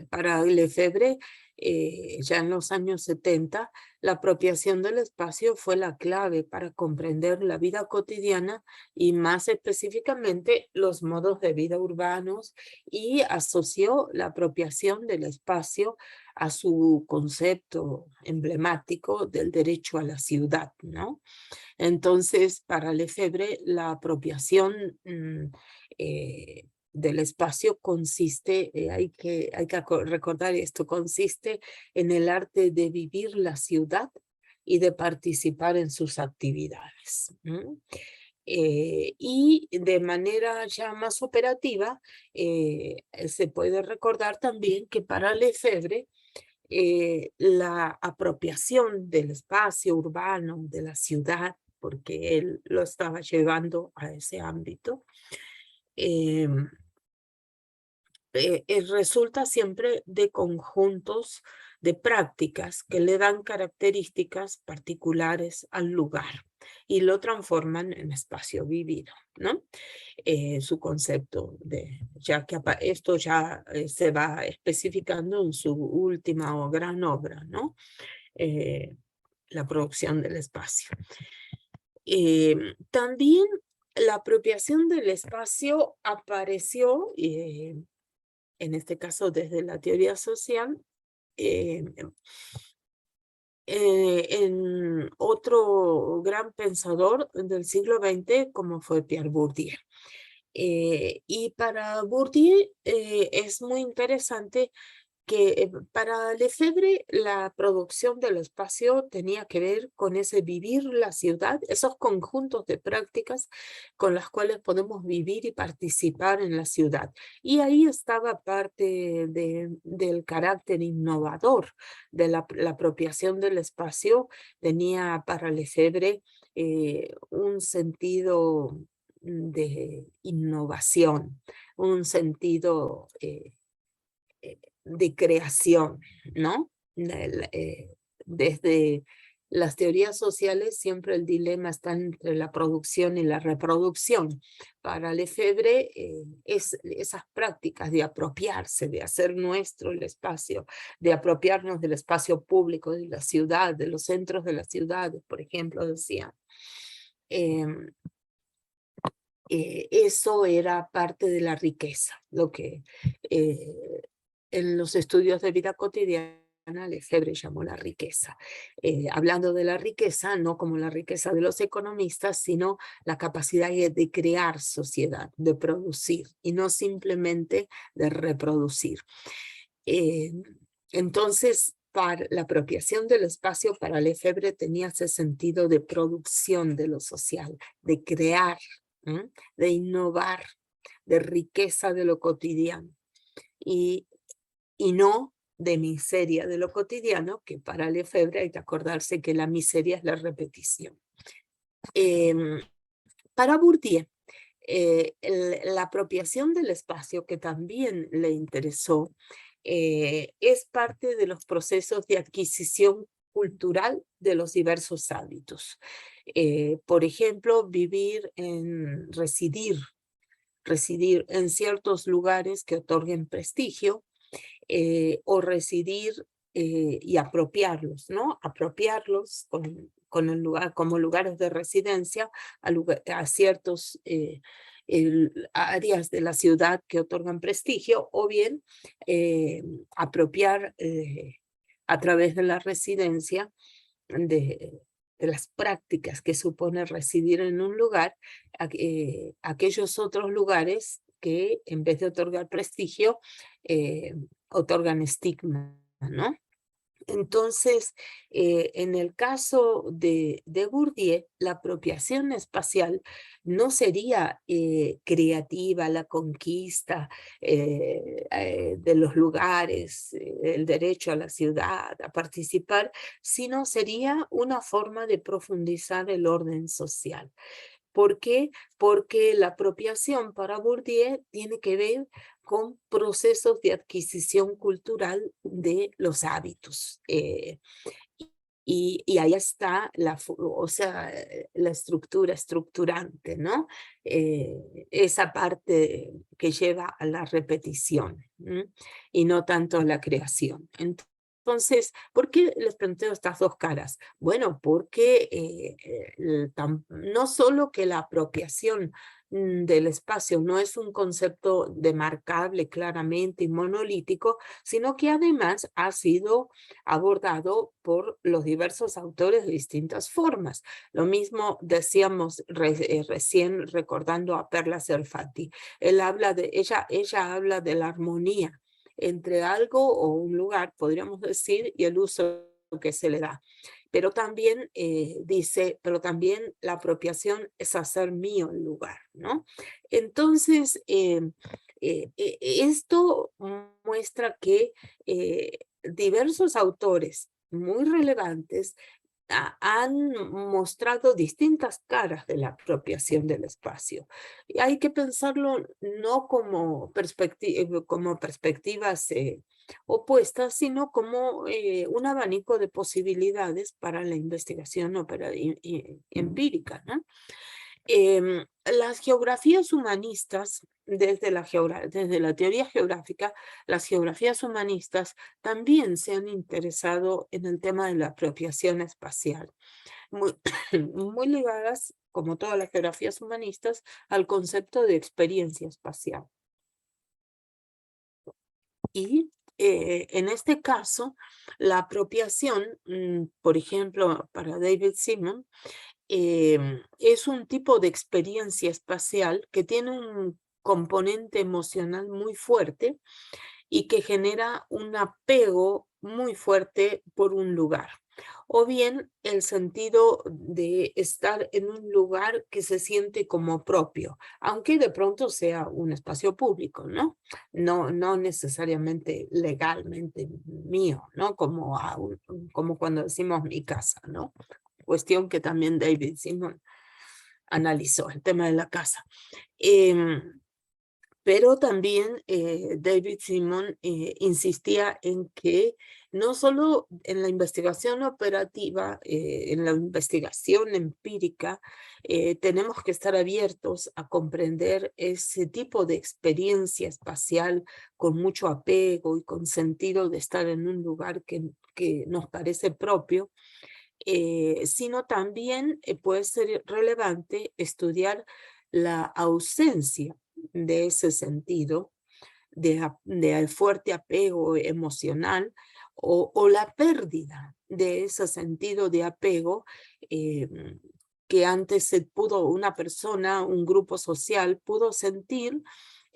Para Lefebvre, ya en los años 70, la apropiación del espacio fue la clave para comprender la vida cotidiana y más específicamente los modos de vida urbanos, y asoció la apropiación del espacio a su concepto emblemático del derecho a la ciudad, ¿no? Entonces, para Lefebvre, la apropiación del espacio consiste, hay que recordar esto, consiste en el arte de vivir la ciudad y de participar en sus actividades. Y de manera ya más operativa, se puede recordar también que para Lefebvre, la apropiación del espacio urbano, de la ciudad, porque él lo estaba llevando a ese ámbito, resulta siempre de conjuntos de prácticas que le dan características particulares al lugar y lo transforman en espacio vivido, ¿no? Su concepto de, ya que esto ya se va especificando en su última o gran obra, ¿no? La producción del espacio. También la apropiación del espacio apareció, en este caso desde la teoría social, en otro gran pensador del siglo XX como fue Pierre Bourdieu. Y para Bourdieu es muy interesante que para Lefebvre la producción del espacio tenía que ver con ese vivir la ciudad, esos conjuntos de prácticas con las cuales podemos vivir y participar en la ciudad. Y ahí estaba parte del carácter innovador de la apropiación del espacio. Tenía para Lefebvre un sentido de innovación, un sentido de creación, ¿no? Desde las teorías sociales siempre el dilema está entre la producción y la reproducción. Para Lefebvre esas prácticas de apropiarse, de hacer nuestro el espacio, de apropiarnos del espacio público, de la ciudad, de los centros de las ciudades, por ejemplo, decía. Eso era parte de la riqueza, lo que en los estudios de vida cotidiana Lefebvre llamó la riqueza. Hablando de la riqueza, no como la riqueza de los economistas, sino la capacidad de crear sociedad, de producir, y no simplemente de reproducir. Entonces, para la apropiación del espacio para Lefebvre tenía ese sentido de producción de lo social, de crear, de innovar, de riqueza de lo cotidiano, y no de miseria de lo cotidiano, que para Lefebvre hay que acordarse que la miseria es la repetición. Para Bourdieu, la apropiación del espacio, que también le interesó, es parte de los procesos de adquisición cultural de los diversos hábitos. Por ejemplo, residir en ciertos lugares que otorguen prestigio, o residir y apropiarlos, ¿no? Apropiarlos con el lugar, como lugares de residencia a ciertos áreas de la ciudad que otorgan prestigio, o bien apropiar a través de la residencia de las prácticas que supone residir en un lugar, aquellos otros lugares que en vez de otorgar prestigio, otorgan estigma, ¿no? Entonces, en el caso de Bourdieu, la apropiación espacial no sería creativa, la conquista de los lugares, el derecho a la ciudad, a participar, sino sería una forma de profundizar el orden social. ¿Por qué? Porque la apropiación para Bourdieu tiene que ver con procesos de adquisición cultural de los hábitos. Y ahí está o sea, la estructura estructurante, ¿no? Esa parte que lleva a la repetición, ¿m? Y no tanto a la creación. Entonces, ¿por qué les planteo estas dos caras? Bueno, porque no solo que la apropiación del espacio no es un concepto demarcable claramente y monolítico, sino que además ha sido abordado por los diversos autores de distintas formas. Lo mismo decíamos recién recordando a Perla Serfati. Ella habla de la armonía entre algo o un lugar, podríamos decir, y el uso que se le da. Pero también dice, pero también la apropiación es hacer mío el lugar, ¿no? Entonces, esto muestra que diversos autores muy relevantes han mostrado distintas caras de la apropiación del espacio. Y hay que pensarlo no como, como perspectivas opuestas, sino como un abanico de posibilidades para la investigación empírica, ¿no? Las geografías humanistas, desde la teoría geográfica, las geografías humanistas también se han interesado en el tema de la apropiación espacial, muy, muy ligadas, como todas las geografías humanistas, al concepto de experiencia espacial. Y en este caso, la apropiación, por ejemplo, para David Simon, es un tipo de experiencia espacial que tiene un componente emocional muy fuerte y que genera un apego muy fuerte por un lugar. O bien el sentido de estar en un lugar que se siente como propio, aunque de pronto sea un espacio público, ¿no? No necesariamente legalmente mío, ¿no? Como cuando decimos mi casa, ¿no? Cuestión que también David Simon analizó, el tema de la casa. Pero también David Simon insistía en que no solo en la investigación operativa, en la investigación empírica, tenemos que estar abiertos a comprender ese tipo de experiencia espacial con mucho apego y con sentido de estar en un lugar que nos parece propio, sino también puede ser relevante estudiar la ausencia de ese sentido, de fuerte apego emocional o la pérdida de ese sentido de apego que antes una persona, un grupo social pudo sentir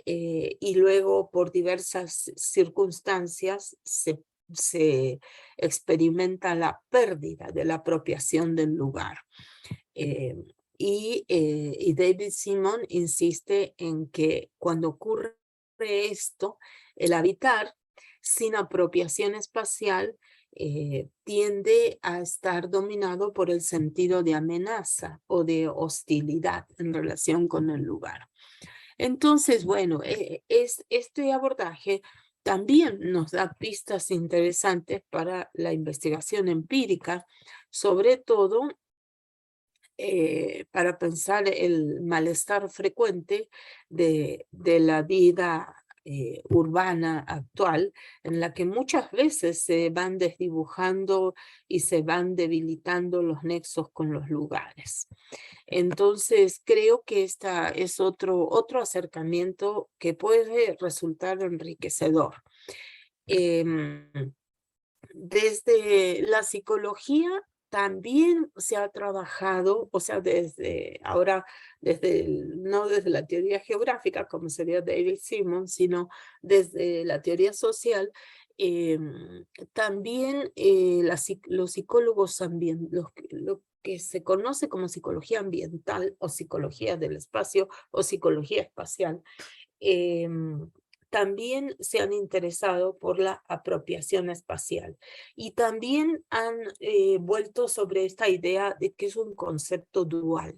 y luego por diversas circunstancias se experimenta la pérdida de la apropiación del lugar. Y David Simon insiste en que cuando ocurre esto, el habitar sin apropiación espacial tiende a estar dominado por el sentido de amenaza o de hostilidad en relación con el lugar. Entonces, bueno, este abordaje también nos da pistas interesantes para la investigación empírica, sobre todo para pensar el malestar frecuente de la vida urbana actual, en la que muchas veces se van desdibujando y se van debilitando los nexos con los lugares. Entonces, creo que esta es otro acercamiento que puede resultar enriquecedor. Desde la psicología también se ha trabajado, o sea, no desde la teoría geográfica, como sería David Simon, sino desde la teoría social, También los psicólogos lo que se conoce como psicología ambiental o psicología del espacio o psicología espacial, también se han interesado por la apropiación espacial y también han vuelto sobre esta idea de que es un concepto dual,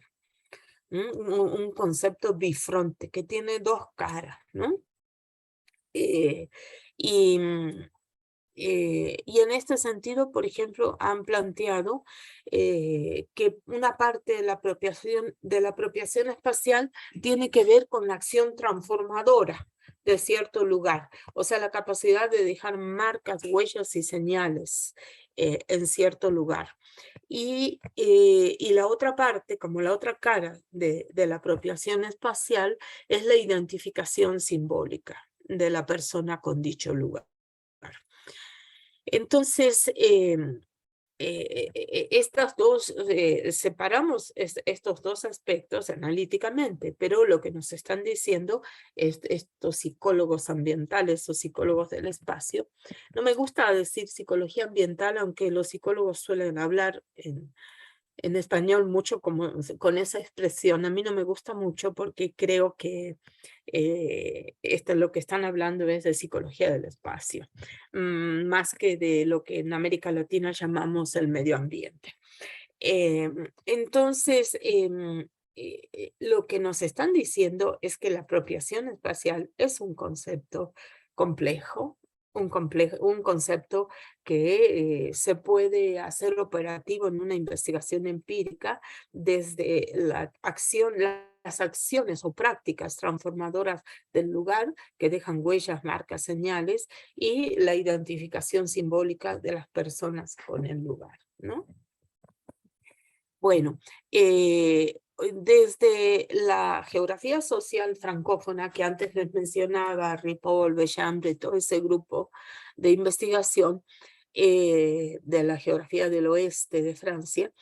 un concepto bifronte que tiene dos caras, ¿no? Y en este sentido, por ejemplo, han planteado que una parte de la apropiación espacial tiene que ver con la acción transformadora de cierto lugar, o sea, la capacidad de dejar marcas, huellas y señales en cierto lugar. Y la otra parte, como la otra cara de la apropiación espacial, es la identificación simbólica de la persona con dicho lugar. Entonces, separamos estos dos aspectos analíticamente, pero lo que nos están diciendo estos psicólogos ambientales o psicólogos del espacio, no me gusta decir psicología ambiental, aunque los psicólogos suelen hablar en español mucho con esa expresión. A mí no me gusta mucho porque creo que lo que están hablando es de psicología del espacio, más que de lo que en América Latina llamamos el medio ambiente. Entonces, lo que nos están diciendo es que la apropiación espacial es un concepto complejo, un concepto que se puede hacer operativo en una investigación empírica desde las acciones o prácticas transformadoras del lugar que dejan huellas, marcas, señales y la identificación simbólica de las personas con el lugar, ¿no? Bueno, desde la geografía social francófona que antes les mencionaba, Ripoll, Bechambre, todo ese grupo de investigación de la geografía del oeste de Francia,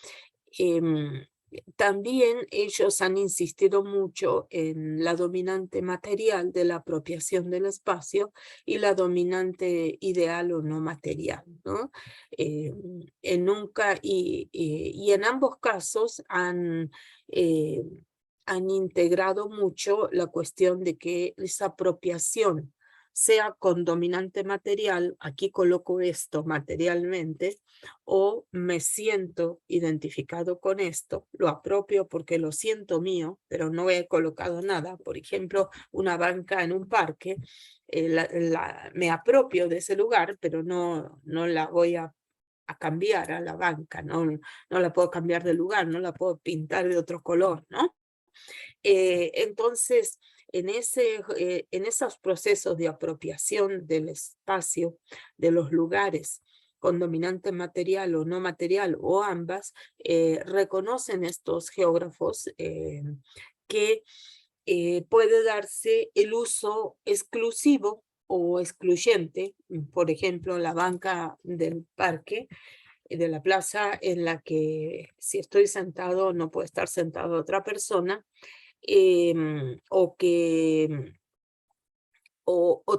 también ellos han insistido mucho en la dominante material de la apropiación del espacio y la dominante ideal o no material, ¿no? En ambos casos han integrado mucho la cuestión de que esa apropiación sea con dominante material, aquí coloco esto materialmente, o me siento identificado con esto, lo apropio porque lo siento mío, pero no he colocado nada. Por ejemplo, una banca en un parque, me apropio de ese lugar, pero no la voy a cambiar a la banca, no la puedo cambiar de lugar, no la puedo pintar de otro color, ¿no? Entonces, en esos procesos de apropiación del espacio, de los lugares, con dominante material o no material, o ambas, reconocen estos geógrafos que puede darse el uso exclusivo o excluyente, por ejemplo, la banca del parque, de la plaza, en la que si estoy sentado no puede estar sentado otra persona, o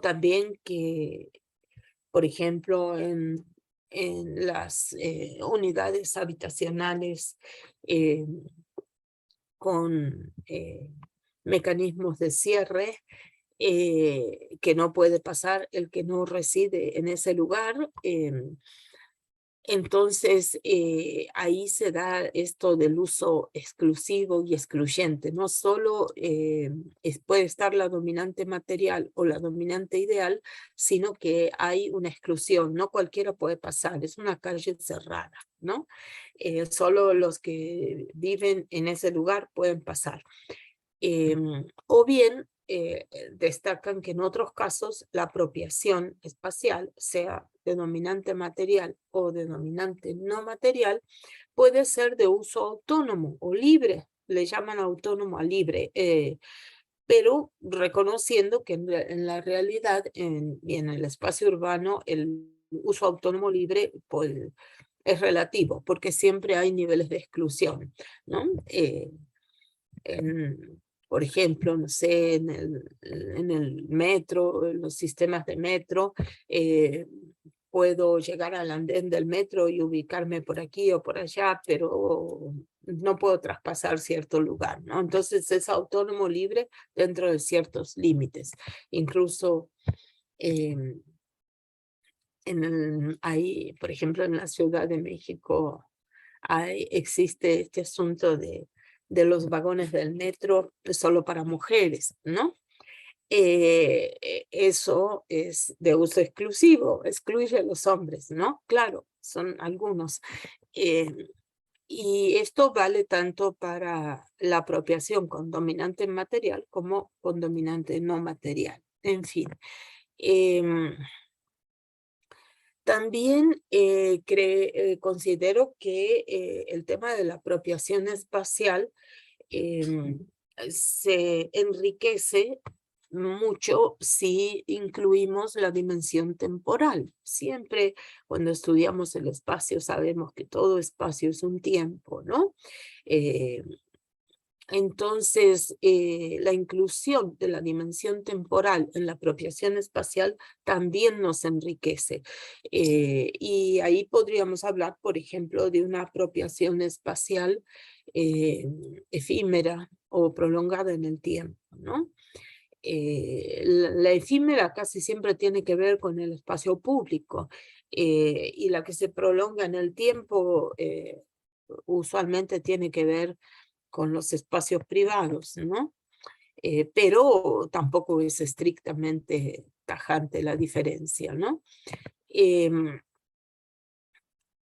también que, por ejemplo, en las unidades habitacionales con mecanismos de cierre, que no puede pasar el que no reside en ese lugar. Entonces, ahí se da esto del uso exclusivo y excluyente. No solo puede estar la dominante material o la dominante ideal, sino que hay una exclusión. No cualquiera puede pasar, es una calle cerrada, ¿no? Solo los que viven en ese lugar pueden pasar. O bien, destacan que en otros casos la apropiación espacial, sea de dominante material o de dominante no material, puede ser de uso autónomo o libre, le llaman autónomo a libre, pero reconociendo que en la realidad y en el espacio urbano el uso autónomo libre pues, es relativo, porque siempre hay niveles de exclusión, ¿no? Por ejemplo, no sé, en el metro, en los sistemas de metro, puedo llegar al andén del metro y ubicarme por aquí o por allá, pero no puedo traspasar cierto lugar, ¿no? Entonces es autónomo libre dentro de ciertos límites. Incluso por ejemplo, en la Ciudad de México existe este asunto de los vagones del metro solo para mujeres, ¿no? Eso es de uso exclusivo, excluye a los hombres, ¿no? Claro, son algunos. Y esto vale tanto para la apropiación con dominante material como con dominante no material. En fin. También considero que el tema de la apropiación espacial se enriquece mucho si incluimos la dimensión temporal. Siempre cuando estudiamos el espacio sabemos que todo espacio es un tiempo, ¿no? Entonces, la inclusión de la dimensión temporal en la apropiación espacial también nos enriquece. Y ahí podríamos hablar, por ejemplo, de una apropiación espacial efímera o prolongada en el tiempo, ¿no? La efímera casi siempre tiene que ver con el espacio público y la que se prolonga en el tiempo usualmente tiene que ver con los espacios privados, ¿no? Pero tampoco es estrictamente tajante la diferencia, ¿no?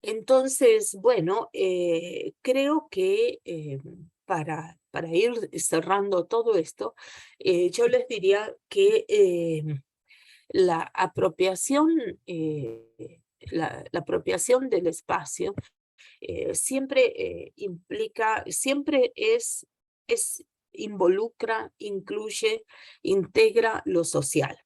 Entonces, bueno, creo que para ir cerrando todo esto, yo les diría que la apropiación, la apropiación del espacio siempre implica, siempre involucra, incluye, integra lo social.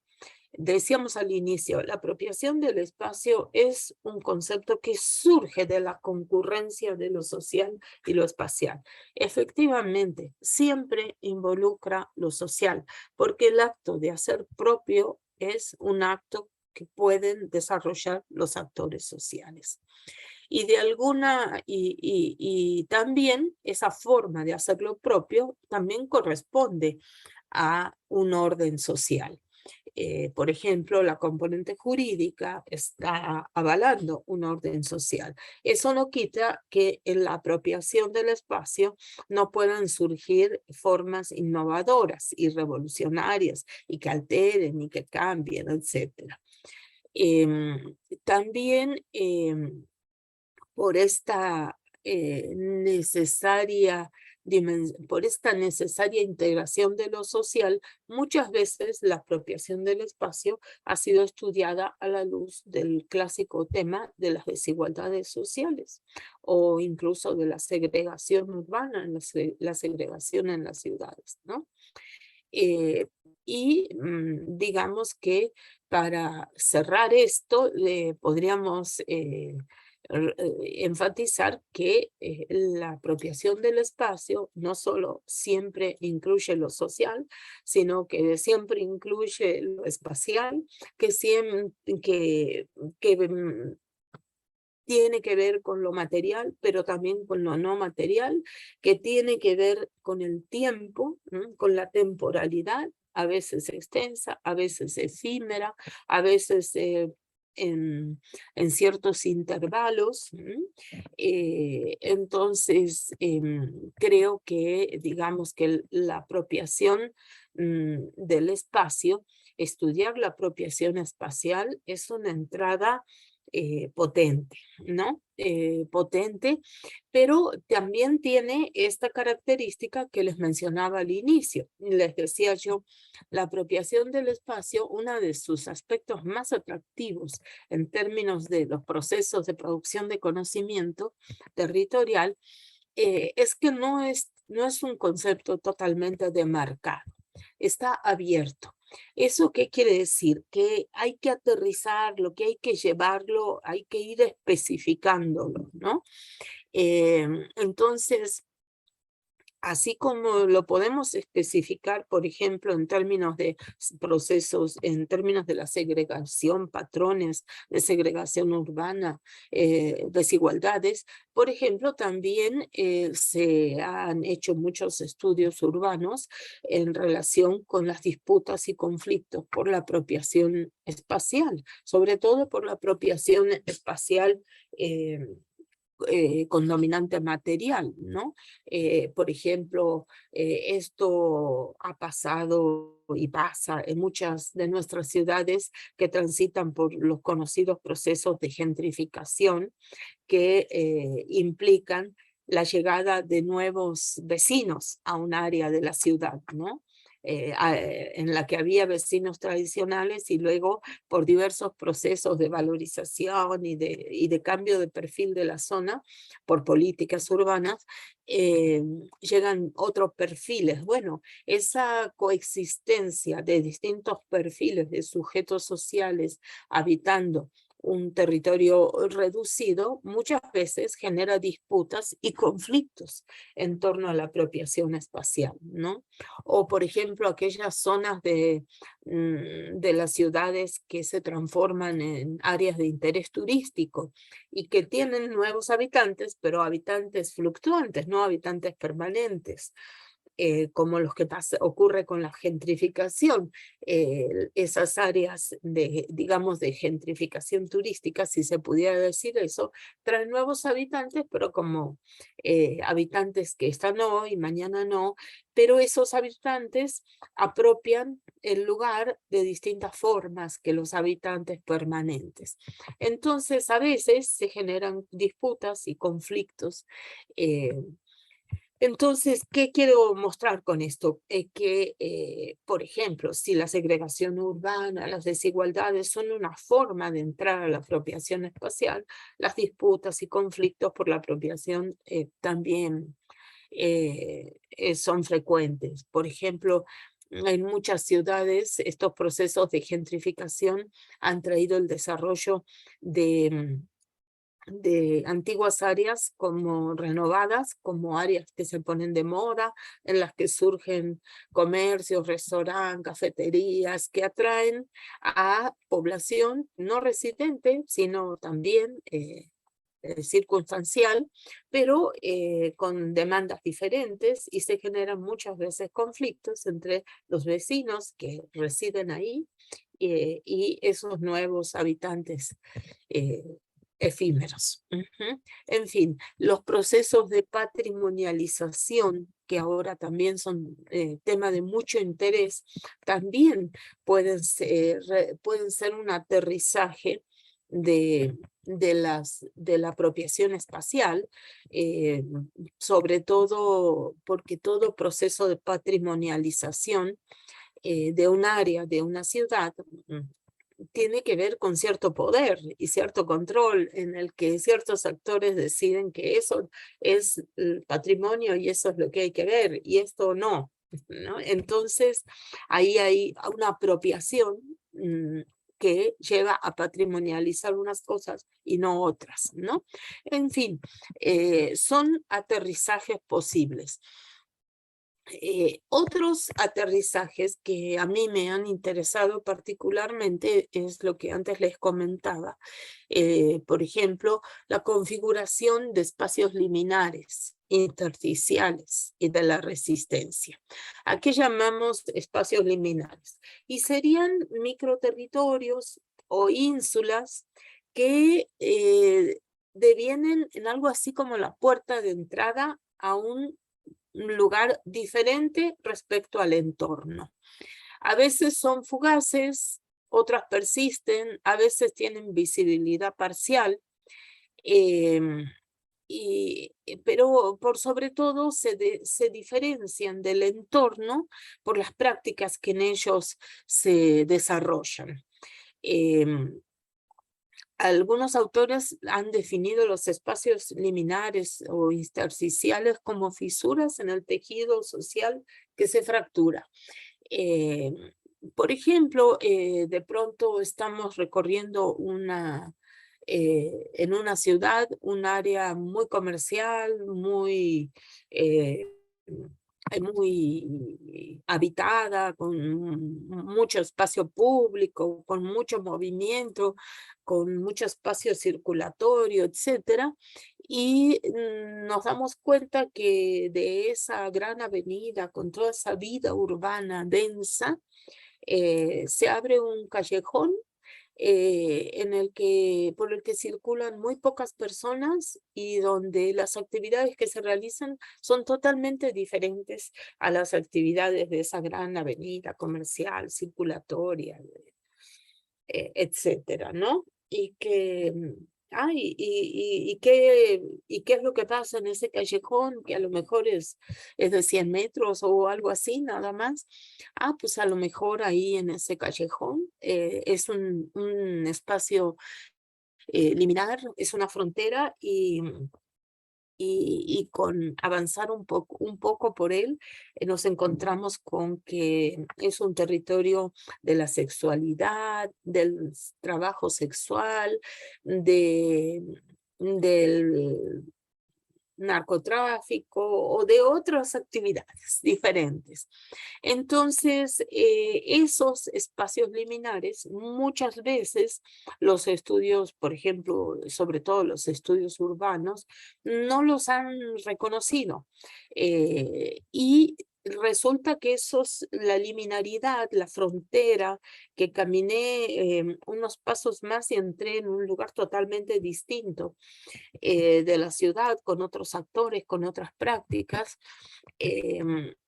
Decíamos al inicio, la apropiación del espacio es un concepto que surge de la concurrencia de lo social y lo espacial. Efectivamente, siempre involucra lo social, porque el acto de hacer propio es un acto que pueden desarrollar los actores sociales. Y de alguna, y también esa forma de hacerlo propio también corresponde a un orden social. Por ejemplo, la componente jurídica está avalando un orden social. Eso no quita que en la apropiación del espacio no puedan surgir formas innovadoras y revolucionarias y que alteren y que cambien, etc. También por esta por esta necesaria integración de lo social, muchas veces la apropiación del espacio ha sido estudiada a la luz del clásico tema de las desigualdades sociales o incluso de la segregación urbana, la segregación en las ciudades, ¿no? Digamos que para cerrar esto, podríamos enfatizar que la apropiación del espacio no solo siempre incluye lo social, sino que siempre incluye lo espacial, que tiene que ver con lo material, pero también con lo no material, que tiene que ver con el tiempo, ¿no? Con la temporalidad, a veces extensa, a veces efímera, a veces en ciertos intervalos. Entonces, creo que, digamos que la apropiación del espacio, estudiar la apropiación espacial es una entrada potente, ¿no? Potente, pero también tiene esta característica que les mencionaba al inicio. Les decía yo, la apropiación del espacio, uno de sus aspectos más atractivos en términos de los procesos de producción de conocimiento territorial, es que no es un concepto totalmente demarcado, está abierto. ¿Eso qué quiere decir? Que hay que aterrizarlo, que hay que llevarlo, hay que ir especificándolo, ¿no? Entonces, así como lo podemos especificar, por ejemplo, en términos de procesos, en términos de la segregación, patrones de segregación urbana, desigualdades, por ejemplo, también se han hecho muchos estudios urbanos en relación con las disputas y conflictos por la apropiación espacial, sobre todo por la apropiación espacial con dominante material, ¿no? Por ejemplo, esto ha pasado y pasa en muchas de nuestras ciudades que transitan por los conocidos procesos de gentrificación que implican la llegada de nuevos vecinos a un área de la ciudad, ¿no? En la que había vecinos tradicionales y luego por diversos procesos de valorización y de cambio de perfil de la zona por políticas urbanas, llegan otros perfiles. Bueno, esa coexistencia de distintos perfiles de sujetos sociales habitando un territorio reducido muchas veces genera disputas y conflictos en torno a la apropiación espacial, ¿no? O, por ejemplo, aquellas zonas de las ciudades que se transforman en áreas de interés turístico y que tienen nuevos habitantes, pero habitantes fluctuantes, no habitantes permanentes. Como los que ocurre con la gentrificación, esas áreas de, digamos, de gentrificación turística, si se pudiera decir eso, traen nuevos habitantes, pero como habitantes que están hoy, mañana no, pero esos habitantes apropian el lugar de distintas formas que los habitantes permanentes. Entonces, a veces se generan disputas y conflictos. Entonces, ¿qué quiero mostrar con esto? Por ejemplo, si la segregación urbana, las desigualdades son una forma de entrar a la apropiación espacial, las disputas y conflictos por la apropiación también son frecuentes. Por ejemplo, en muchas ciudades estos procesos de gentrificación han traído el desarrollo de antiguas áreas como renovadas, como áreas que se ponen de moda, en las que surgen comercios, restaurantes, cafeterías, que atraen a población no residente, sino también circunstancial, pero con demandas diferentes, y se generan muchas veces conflictos entre los vecinos que residen ahí y esos nuevos habitantes efímeros. En fin, los procesos de patrimonialización, que ahora también son tema de mucho interés, también pueden ser un aterrizaje de la apropiación espacial, sobre todo porque todo proceso de patrimonialización de un área, de una ciudad, tiene que ver con cierto poder y cierto control en el que ciertos actores deciden que eso es el patrimonio y eso es lo que hay que ver y esto no, ¿no? Entonces ahí hay una apropiación que lleva a patrimonializar unas cosas y no otras, ¿no? En fin, son aterrizajes posibles. Otros aterrizajes que a mí me han interesado particularmente es lo que antes les comentaba. Por ejemplo, la configuración de espacios liminares, intersticiales y de la resistencia. ¿A qué llamamos espacios liminares? Y serían microterritorios o ínsulas que devienen en algo así como la puerta de entrada a un lugar diferente respecto al entorno. A veces son fugaces, otras persisten, a veces tienen visibilidad parcial, pero por sobre todo se diferencian del entorno por las prácticas que en ellos se desarrollan. Algunos autores han definido los espacios liminares o intersticiales como fisuras en el tejido social que se fractura. Por ejemplo, de pronto estamos recorriendo en una ciudad, un área muy comercial, muy muy habitada, con mucho espacio público, con mucho movimiento, con mucho espacio circulatorio, etcétera. Y nos damos cuenta que de esa gran avenida, con toda esa vida urbana densa, se abre un callejón por el que circulan muy pocas personas y donde las actividades que se realizan son totalmente diferentes a las actividades de esa gran avenida comercial, circulatoria, etcétera, ¿no? Y que, ¿y qué es lo que pasa en ese callejón? Que a lo mejor es de 100 metros o algo así, nada más. Pues a lo mejor ahí en ese callejón es un espacio liminar, es una frontera y con avanzar un poco por él, nos encontramos con que es un territorio de la sexualidad, del trabajo sexual, del narcotráfico o de otras actividades diferentes. Entonces, esos espacios liminares, muchas veces los estudios, por ejemplo, sobre todo los estudios urbanos, no los han reconocido. Y resulta que la liminaridad, la frontera, que caminé unos pasos más y entré en un lugar totalmente distinto de la ciudad, con otros actores, con otras prácticas.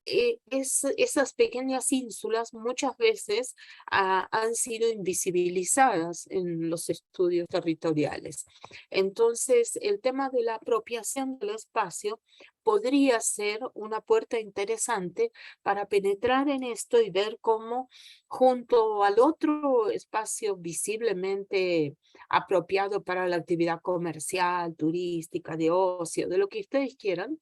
Esas pequeñas ínsulas muchas veces han sido invisibilizadas en los estudios territoriales. Entonces, el tema de la apropiación del espacio podría ser una puerta interesante para penetrar en esto y ver cómo junto al otro espacio visiblemente apropiado para la actividad comercial, turística, de ocio, de lo que ustedes quieran,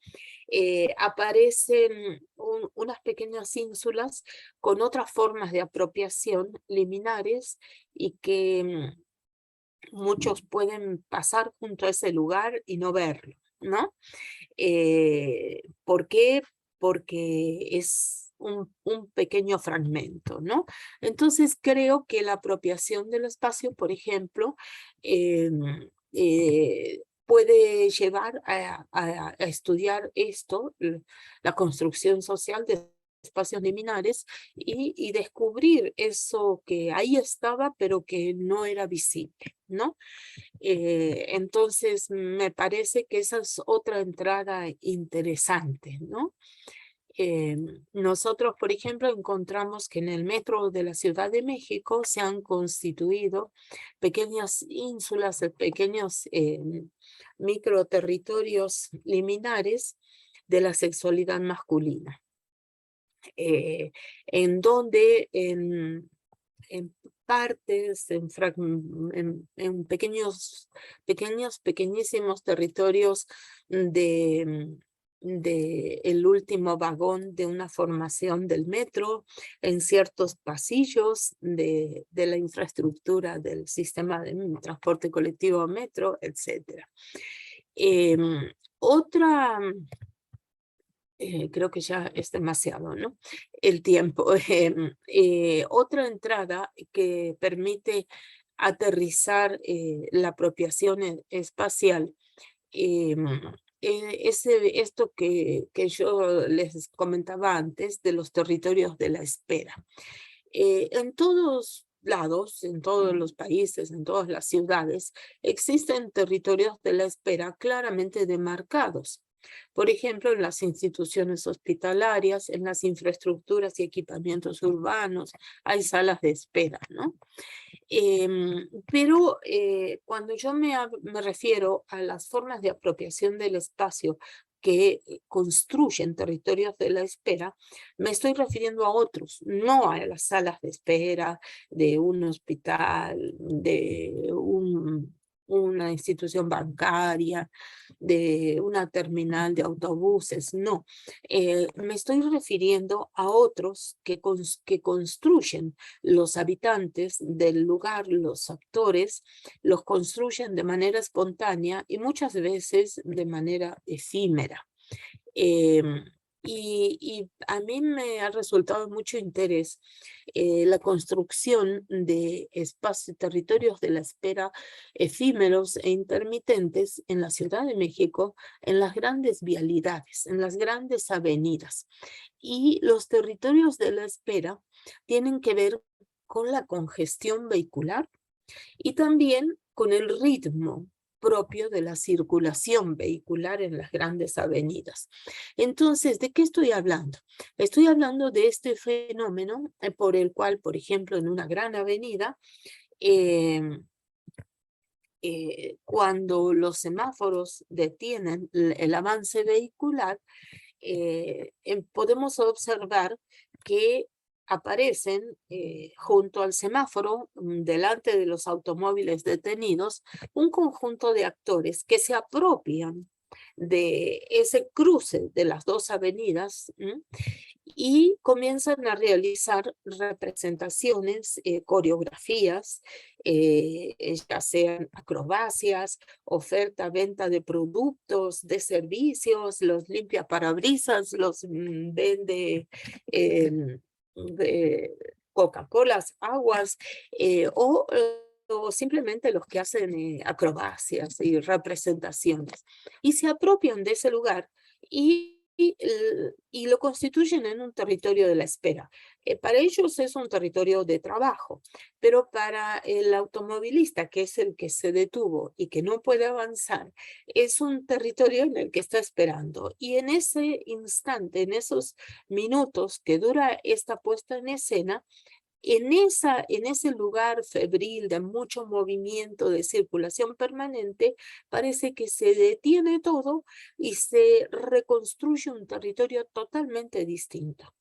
aparecen unas pequeñas ínsulas con otras formas de apropiación liminares y que muchos pueden pasar junto a ese lugar y no verlo, ¿no? ¿Por qué? Porque es un pequeño fragmento, ¿no? Entonces creo que la apropiación del espacio, por ejemplo, puede llevar a estudiar esto, la construcción social de espacios liminares y descubrir eso que ahí estaba pero que no era visible, ¿no? Entonces, me parece que esa es otra entrada interesante, ¿no? Nosotros, por ejemplo, encontramos que en el metro de la Ciudad de México se han constituido pequeñas ínsulas, pequeños microterritorios liminares de la sexualidad masculina, en donde en partes, en pequeñísimos territorios de el último vagón de una formación del metro, en ciertos pasillos de la infraestructura del sistema de transporte colectivo metro, etc. Otra... creo que ya es demasiado, ¿no? El tiempo. Otra entrada que permite aterrizar la apropiación espacial esto que yo les comentaba antes de los territorios de la espera. En todos lados, en todos los países, en todas las ciudades, existen territorios de la espera claramente demarcados. Por ejemplo, en las instituciones hospitalarias, en las infraestructuras y equipamientos urbanos, hay salas de espera, ¿no? Pero cuando yo me refiero a las formas de apropiación del espacio que construyen territorios de la espera, me estoy refiriendo a otros, no a las salas de espera de un hospital, de una institución bancaria, de una terminal de autobuses, no. Me estoy refiriendo a otros que construyen los habitantes del lugar, los actores, los construyen de manera espontánea y muchas veces de manera efímera. Y a mí me ha resultado de mucho interés la construcción de espacios, territorios de la espera efímeros e intermitentes en la Ciudad de México, en las grandes vialidades, en las grandes avenidas. Y los territorios de la espera tienen que ver con la congestión vehicular y también con el ritmo propio de la circulación vehicular en las grandes avenidas. Entonces, ¿de qué estoy hablando? Estoy hablando de este fenómeno por el cual, por ejemplo, en una gran avenida, cuando los semáforos detienen el avance vehicular, podemos observar que aparecen junto al semáforo, delante de los automóviles detenidos, un conjunto de actores que se apropian de ese cruce de las dos avenidas y comienzan a realizar representaciones, coreografías, ya sean acrobacias, oferta, venta de productos, de servicios, los limpia parabrisas, los vende de Coca-Colas, aguas, o simplemente los que hacen acrobacias y representaciones. Y se apropian de ese lugar y lo constituyen en un territorio de la espera. Para ellos es un territorio de trabajo, pero para el automovilista, que es el que se detuvo y que no puede avanzar, es un territorio en el que está esperando. Y en ese instante, en esos minutos que dura esta puesta en escena, en ese lugar febril de mucho movimiento, de circulación permanente, parece que se detiene todo y se reconstruye un territorio totalmente distinto.